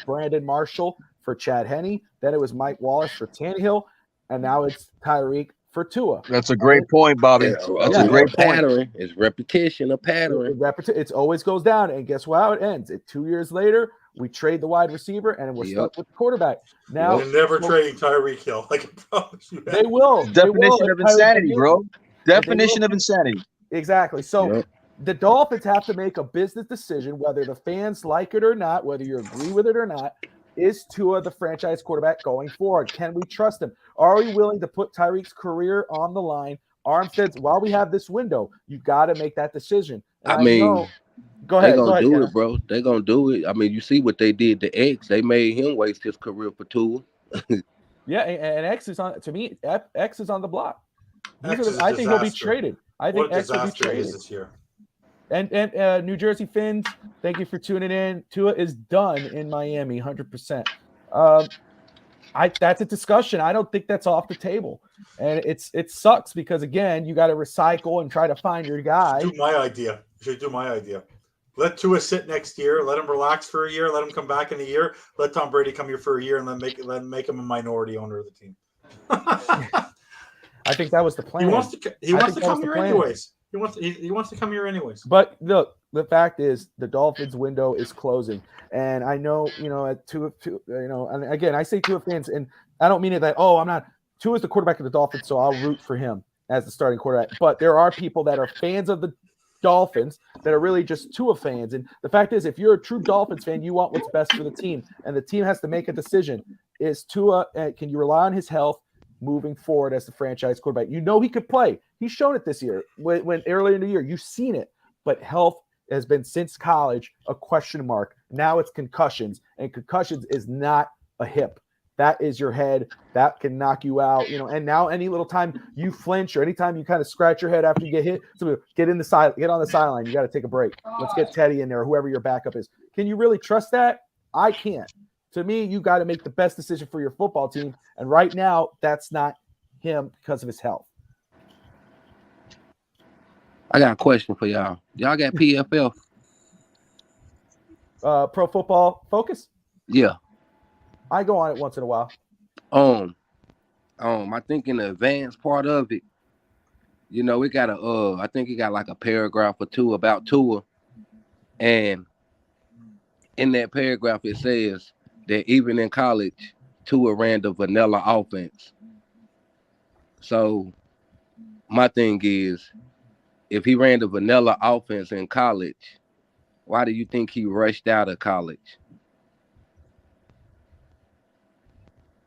Brandon Marshall for Chad Henne. Then it was Mike Wallace for Tannehill. And now it's Tyreek for Tua. That's a great point, Bobby. That's a great point. Pattern. It's repetition of pattern. It always goes down. And guess how it ends? 2 years later, we trade the wide receiver and we're stuck with the quarterback. Now they're never trading Tyreek Hill. I can promise you that. They will. Definition of insanity, bro. Definition of insanity. Exactly. So the Dolphins have to make a business decision, whether the fans like it or not, whether you agree with it or not. Is Tua the franchise quarterback going forward? Can we trust him? Are we willing to put Tyreek's career on the line? Armstead's, while we have this window, you got to make that decision. And I mean, go ahead. They're going to do Anna. it, bro. They're going to do it. I mean, you see what they did to X. They made him waste his career for Tua. Yeah, and X is on, to me, X is on the block. I think he'll be traded. I think X will be traded this year. And New Jersey Finns, thank you for tuning in. Tua is done in Miami, 100%. That's a discussion. I don't think that's off the table, and it sucks because again, you got to recycle and try to find your guy. You should do my idea. Let Tua sit next year. Let him relax for a year. Let him come back in a year. Let Tom Brady come here for a year, and then make him a minority owner of the team. I think that was the plan. He wants to come here anyways. He wants to come here anyways. But look, the fact is the Dolphins window is closing. And I know, at Tua, and again, I say Tua fans, and I don't mean it that, I'm not. Tua is the quarterback of the Dolphins, so I'll root for him as the starting quarterback. But there are people that are fans of the Dolphins that are really just Tua fans. And the fact is, if you're a true Dolphins fan, you want what's best for the team. And the team has to make a decision. Is Tua, can you rely on his health moving forward as the franchise quarterback? He could play. He's shown it this year. When earlier in the year, you've seen it. But health has been since college a question mark. Now it's concussions, and concussions is not a hip. That is your head. That can knock you out. And now any little time you flinch or anytime you kind of scratch your head after you get hit, so get on the sideline. You got to take a break. Let's get Teddy in there, whoever your backup is. Can you really trust that? I can't. To me, you got to make the best decision for your football team. And right now, that's not him because of his health. I got a question for y'all. Y'all got PFL? Pro Football Focus? Yeah. I go on it once in a while. I think in the advanced part of it, it got I think it got like a paragraph or two about Tua. And in that paragraph, it says that even in college, Tua ran the vanilla offense. So my thing is, if he ran the vanilla offense in college, why do you think he rushed out of college?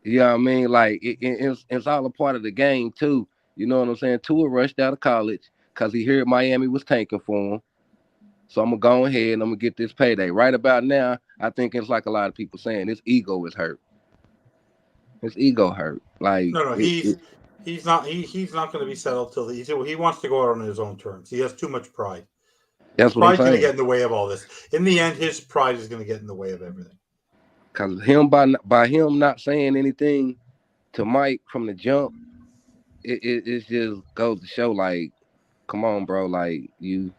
You know what I mean? Like, it's all a part of the game, too. You know what I'm saying? Tua rushed out of college because he heard Miami was tanking for him. So I'm going to go ahead and I'm going to get this payday. Right about now, I think it's like a lot of people saying his ego is hurt. His ego hurt. Like, no, he's not going to be settled till he wants to go out on his own terms. He has too much pride. That's what I'm saying. Pride's going to get in the way of all this. In the end, his pride is going to get in the way of everything. Because by him not saying anything to Mike from the jump, it just goes to show, like, come on, bro. Like, you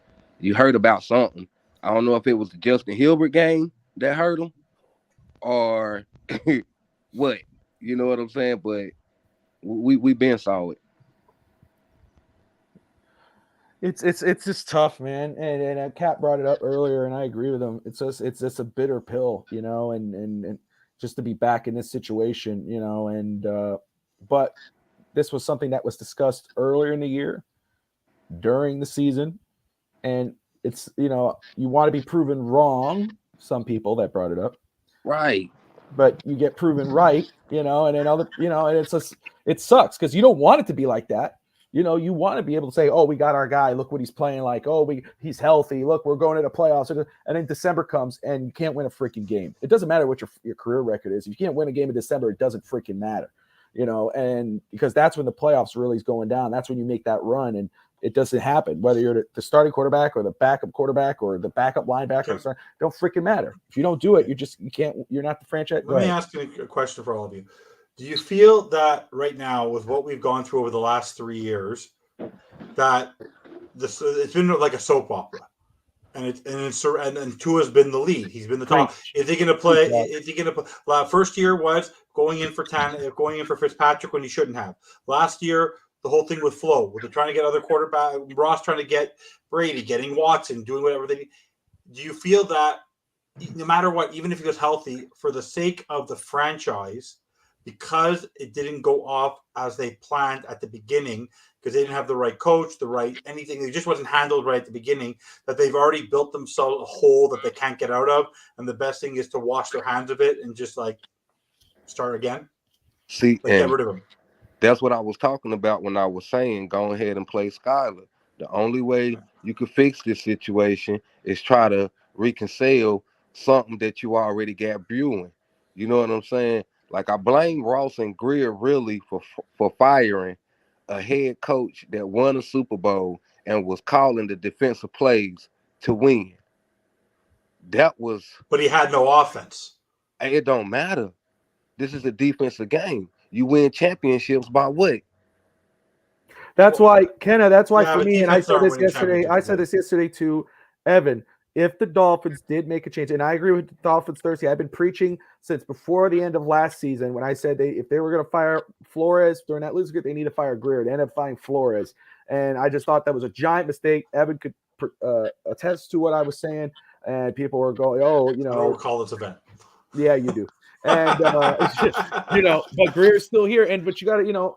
heard about something. I don't know if it was the Justin Hilbert game that hurt him or what. You know what I'm saying? But we been solid. It's just tough, man. And Kat brought it up earlier, and I agree with him. It's just a bitter pill, and just to be back in this situation, but this was something that was discussed earlier in the year, during the season, and it's you want to be proven wrong. Some people that brought it up, right? But you get proven right, and then other, and it sucks because you don't want it to be like that. You want to be able to say, oh, we got our guy. Look what he's playing like. Oh, he's healthy. Look, we're going to the playoffs. And then December comes and you can't win a freaking game. It doesn't matter what your career record is. If you can't win a game in December, it doesn't freaking matter, and because that's when the playoffs really is going down. That's when you make that run, and it doesn't happen. Whether you're the starting quarterback or the backup quarterback or the backup linebacker, don't freaking matter. If you don't do it, you can't. You're not the franchise. Let me ask you a question for all of you. Do you feel that right now, with what we've gone through over the last 3 years, that it's been like a soap opera, and Tua's been the lead. He's been the top. Is he going to play? Is he going to? First year was going in for Fitzpatrick when he shouldn't have. Last year, the whole thing with Flo, with the trying to get other quarterback, Ross trying to get Brady, getting Watson, doing whatever they. Do you feel that no matter what, even if he was healthy, for the sake of the franchise, because it didn't go off as they planned at the beginning, because they didn't have the right coach, the right anything, it just wasn't handled right at the beginning, that they've already built themselves a hole that they can't get out of, and the best thing is to wash their hands of it and just like start again? See, like, get rid of him. That's what I was talking about when I was saying go ahead and play Skyler. The only way you could fix this situation is try to reconcile something that you already got brewing. You know what I'm saying? Like, I blame Ross and Greer really for firing a head coach that won a Super Bowl and was calling the defensive plays to win. That was... But he had no offense. It don't matter. This is a defensive game. You win championships by what? That's why, Kenna, for me, and I said this yesterday to Evan, if the Dolphins did make a change, and I agree with the Dolphins Thursday, I've been preaching since before the end of last season when I said if they were going to fire Flores during that losing group, they need to fire Greer. They ended up firing Flores. And I just thought that was a giant mistake. Evan could attest to what I was saying, and people were going, I don't recall this event. Yeah, you do. And, but Greer's still here. But you got to,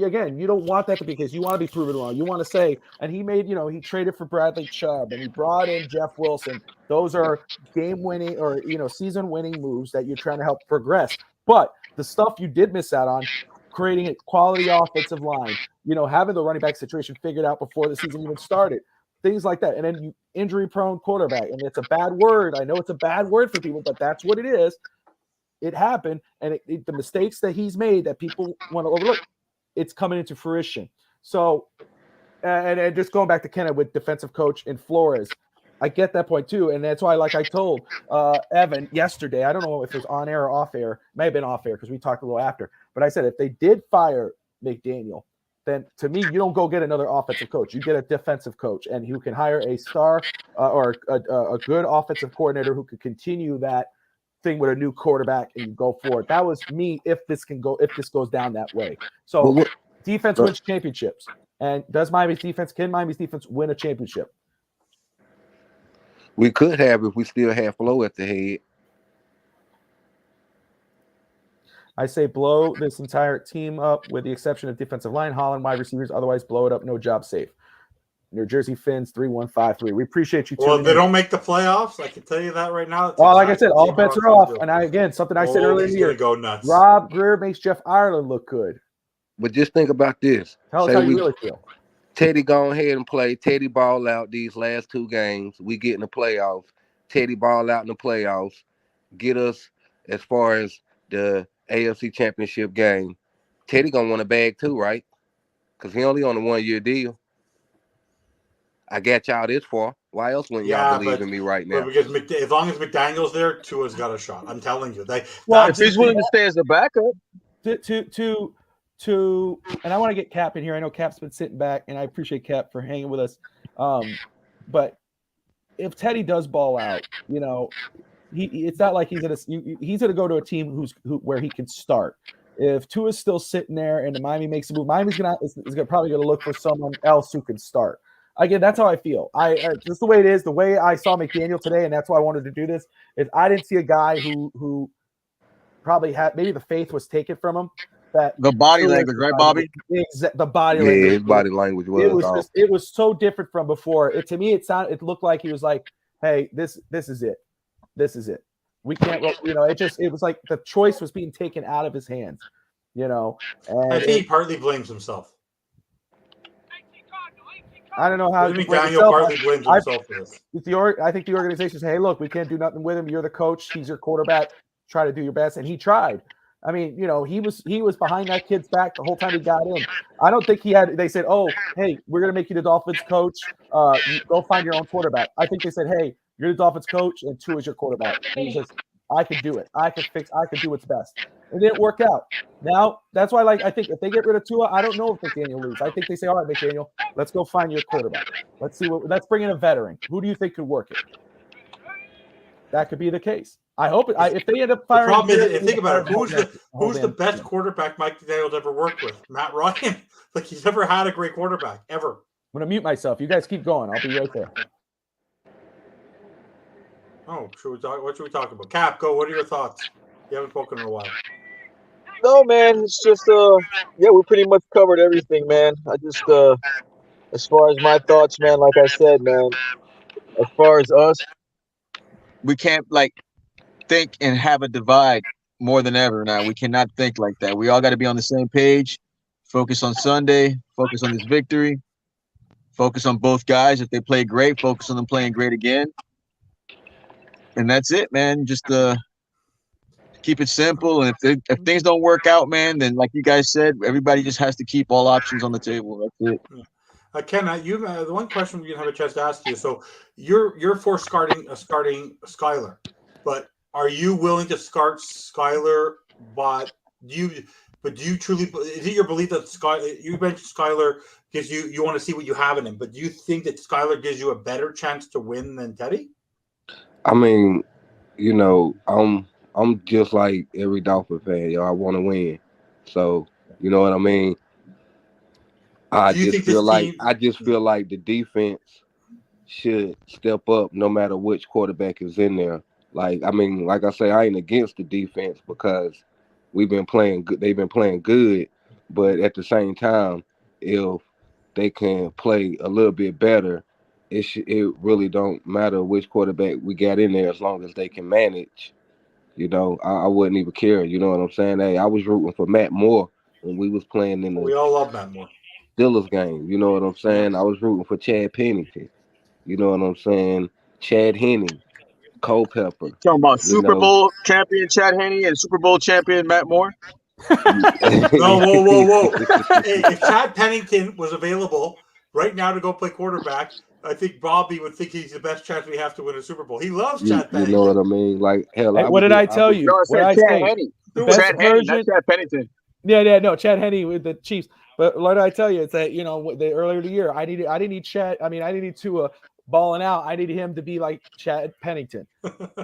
again, you don't want that to be the case. You want to be proven wrong. You want to say, and he made, he traded for Bradley Chubb and he brought in Jeff Wilson. Those are game-winning or, season-winning moves that you're trying to help progress. But the stuff you did miss out on, creating a quality offensive line, having the running back situation figured out before the season even started, things like that. And then you injury-prone quarterback. And it's a bad word. I know it's a bad word for people, but that's what it is. It happened. And the mistakes that he's made that people want to overlook, it's coming into fruition. So, and just going back to Kenna with defensive coach and Flores, I get that point too. And that's why, like I told Evan yesterday, I don't know if it was on air or off air, may have been off air because we talked a little after, but I said, if they did fire McDaniel, then to me, you don't go get another offensive coach. You get a defensive coach and who can hire a star or a good offensive coordinator who could continue that thing with a new quarterback and you go forward. That was me if this goes down that way. So defense wins championships. And can Miami's defense win a championship? We could have if we still have Flo at the head. I say blow this entire team up with the exception of defensive line, Holland, wide receivers. Otherwise, blow it up. No job safe. New Jersey Finns 3153. We appreciate you. Well, if they don't make the playoffs, I can tell you that right now. Well, like I said, all bets are off. And something I said earlier in the year. Go nuts. Rob Greer makes Jeff Ireland look good. But just think about this. Tell us how you really feel. Teddy go ahead and play. Teddy ball out these last two games. We get in the playoffs. Teddy ball out in the playoffs. Get us as far as the AFC Championship game. Teddy gonna want a bag too, right? Because he only on a 1-year deal. I got y'all this far. Why else wouldn't y'all believe in me right now? Because as long as McDaniel's there, Tua's got a shot. I'm telling you. If he's willing to stay as a backup. And I want to get Cap in here. I know Cap's been sitting back, and I appreciate Cap for hanging with us. But if Teddy does ball out, it's not like he's gonna go to a team where he can start. If Tua's still sitting there and Miami makes a move, Miami's probably gonna look for someone else who can start. Again, that's how I feel. Just the way it is, the way I saw McDaniel today, and that's why I wanted to do this, is I didn't see a guy who probably had maybe the faith was taken from him. That the body language, right, Bobby? The body language. Yeah, his body language was. It was so different from before. To me, it looked like he was like, "Hey, this is it. This is it. We can't." It was like the choice was being taken out of his hands. And I think he partly blames himself. I don't know how Daniel partly blames himself for this. I think the organization said, "Hey, look, we can't do nothing with him. You're the coach. He's your quarterback. Try to do your best." And he tried. I mean, he was behind that kid's back the whole time he got in. I don't think they said, "Oh, hey, we're going to make you the Dolphins coach. Go find your own quarterback." I think they said, "Hey, you're the Dolphins coach and Tua is your quarterback." And he says, "I can do it. I can do what's best." It didn't work out. Now, that's why, I think if they get rid of Tua, I don't know if McDaniel leaves. I think they say, all right, McDaniel, let's go find your quarterback. Let's bring in a veteran. Who do you think could work it? That could be the case. I hope it. If they end up firing, the problem is, think about it. Who's the best quarterback Mike McDaniel's ever worked with? Matt Ryan. Like, he's never had a great quarterback ever. I'm gonna mute myself. You guys keep going. I'll be right there. Oh, what should we talk about? Cap, go. What are your thoughts? You haven't spoken in a while. No, man, it's just yeah, we pretty much covered everything, man. I just as far as my thoughts, man, like I said, man, as far as us, we can't think and have a divide more than ever now. We cannot think like that. We all got to be on the same page. Focus on Sunday. Focus on this victory. Focus on both guys. If they play great, focus on them playing great again. And that's it, man. Just keep it simple. And if things don't work out, man, then like you guys said, everybody just has to keep all options on the table. That's it. Ken, the one question we didn't have a chance to ask you. So you're for starting Skyler, but are you willing to start Skyler? But do you truly? Is it your belief that you mentioned Skyler gives you want to see what you have in him? But do you think that Skyler gives you a better chance to win than Teddy? I mean, I'm just like every Dolphin fan, yo. I want to win, so you know what I mean. I just feel like the defense should step up no matter which quarterback is in there. Like I say, I ain't against the defense because we've been playing good. They've been playing good, but at the same time, if they can play a little bit better, it really don't matter which quarterback we got in there as long as they can manage. I wouldn't even care. You know what I'm saying? Hey, I was rooting for Matt Moore when we was playing in the We all love Matt Moore. Steelers game. You know what I'm saying? I was rooting for Chad Pennington. You know what I'm saying? Chad Henne, Culpepper. Talking about Super Bowl champion Chad Henne and Super Bowl champion Matt Moore? No, whoa. Hey, if Chad Pennington was available right now to go play quarterback, I think Bobby would think he's the best chance we have to win a Super Boll. He loves Chad Pennington. You know what I mean? Like, hell, what did I tell you? What I say? Chad Henne, not Chad Pennington. Yeah, no, Chad Henne with the Chiefs. But what did I tell you? It's that earlier in the year, I didn't need Chad. I didn't need Tua balling out. I needed him to be like Chad Pennington,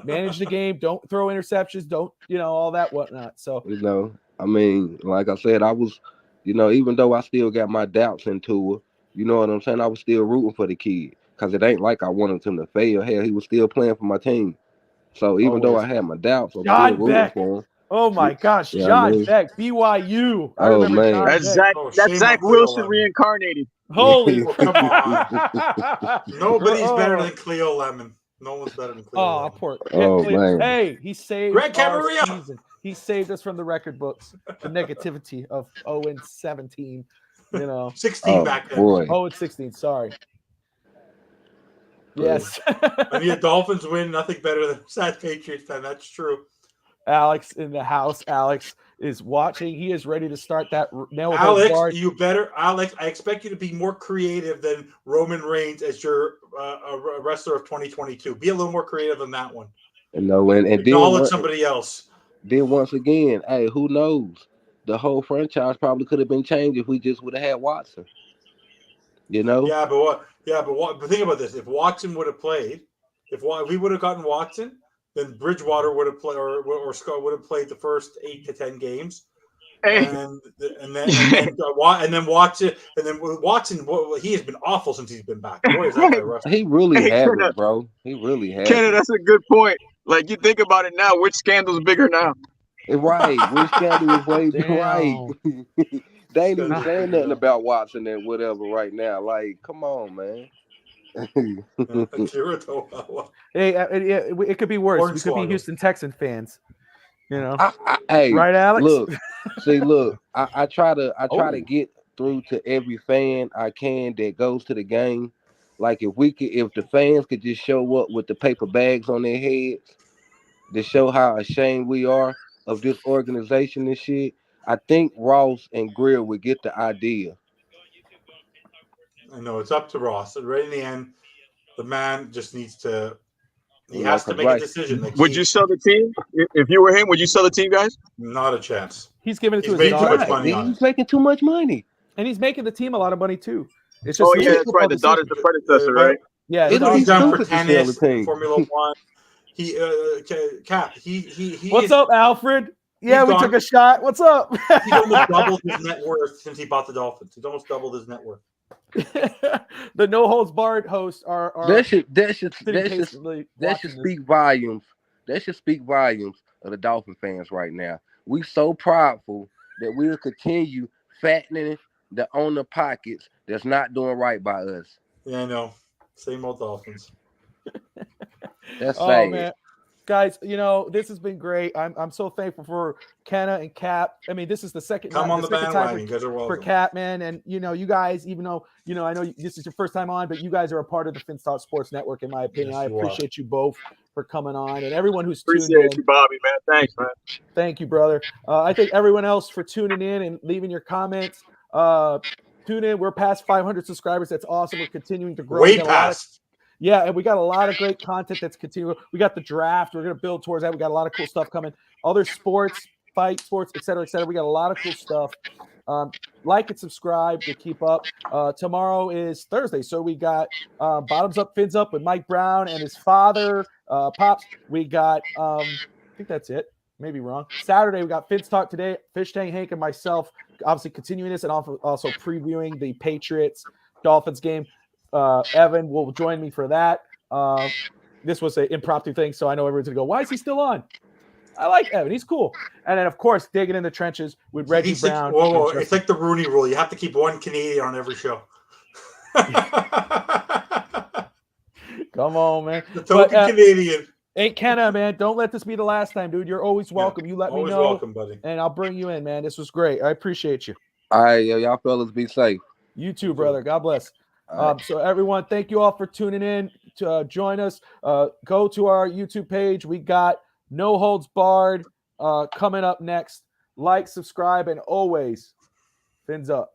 manage the game, don't throw interceptions, don't all that whatnot. So like I said, I was, even though I still got my doubts in Tua, you know what I'm saying? I was still rooting for the kid because it ain't like I wanted him to fail. Hell, he was still playing for my team. So even though I had my doubts, I'm still rooting for him. Oh my gosh, John Beck, BYU. I remember John Beck. That's Zach Wilson reincarnated. Holy come on. Nobody's better than Cleo Lemon. No one's better than Cleo Lemon. Man. Hey, he saved Greg our Camarillo. season. He saved us from the record books, the negativity of 0-17. 16 back then. Boy. 0-16, sorry. Yes. I need a Dolphins win. Nothing better than sad Patriots fan. That's true. Alex in the house. Alex is watching. He is ready to start that nail. Alex, I expect you to be more creative than Roman Reigns as your wrestler of 2022. Be a little more creative than that one. And acknowledge somebody else. Then once again, hey, who knows? The whole franchise probably could have been changed if we just would have had Watson. Yeah, but think about this. If Watson would have played, if we would have gotten Watson, then Bridgewater would have played, or Scott would have played the first 8 to 10 games, and then Watson, he has been awful since he's been back. Boy, is that guy rusty. He really has it, bro. He really has. Kenny, that's a good point. Like, you think about it now, which scandal's bigger now? Right, which scandal is way right. They ain't even saying nothing about Watson and whatever right now. Like, come on, man. Hey, it could be worse. We could be Houston Texan fans. Hey, right, Alex? Look. I try to get through to every fan I can that goes to the game. Like, if the fans could just show up with the paper bags on their heads to show how ashamed we are of this organization and shit, I think Ross and Greer would get the idea. I know it's up to Ross. Right in the end, the man just needs to He has to make a decision. Like, would you sell the team if you were him? Would you sell the team, guys? Not a chance. He's giving it to He's his made too daughter. much money on He's it. making too much money. And he's making the team a lot of money too. It's just Oh yeah, that's right. The daughter's the predecessor, right? Yeah, He's daughter's done for stupid to sell tennis, the team. Formula One. He What's up, Alfred? Yeah, we took a shot. What's up? He's almost doubled his net worth since he bought the Dolphins. He's almost doubled his net worth. The No Holds Barred hosts are That should speak speak volumes. That should speak volumes of the Dolphin fans right now. We so prideful that we'll continue fattening the owner pockets that's not doing right by us. Yeah, I know. Same old Dolphins. That's Oh sad. man, guys, this has been great. I'm so thankful for Kenna and Cap. I mean, this is the second Come on the second bandwagon. You time guys are for welcome. Cap, man, and you guys, even though I know this is your first time on, but you guys are a part of the FinStart Sports Network, in my opinion. Yes, I you appreciate you both for coming on, and everyone who's tuned Appreciate in. you, Bobby, man. Thanks, man. Thank you, brother. I thank everyone else for tuning in and leaving your comments. Tune in. We're past 500 subscribers. That's awesome. We're continuing to grow. Way past. Yeah, and we got a lot of great content that's continuing. We got the draft. We're going to build towards that. We got a lot of cool stuff coming. Other sports, fight sports, et cetera, et cetera. We got a lot of cool stuff. Like and subscribe to keep up. Tomorrow is Thursday, so we got Bottoms Up, Fins Up with Mike Brown and his father, Pops. We got, I think that's it. Maybe wrong. Saturday, we got Fins Talk today. Fish Tank Hank and myself, obviously continuing this and also previewing the Patriots Dolphins game. Evan will join me for that. This was an impromptu thing, so I know everyone's gonna go, why is he still on? I like Evan. He's cool. And then, of course, digging in the trenches with Reggie Brown. Whoa. It's like the Rooney rule. You have to keep one Canadian on every show. Come on, man. The token Canadian. Hey, Kenna, man, don't let this be the last time, dude. You're always welcome. You let me know. Always welcome, buddy. And I'll bring you in, man. This was great. I appreciate you. All right, y'all fellas be safe. You too, brother. God bless. Right. So everyone, thank you all for tuning in to join us. Go to our YouTube page. We got No Holds Barred coming up next. Like, subscribe, and always fins up.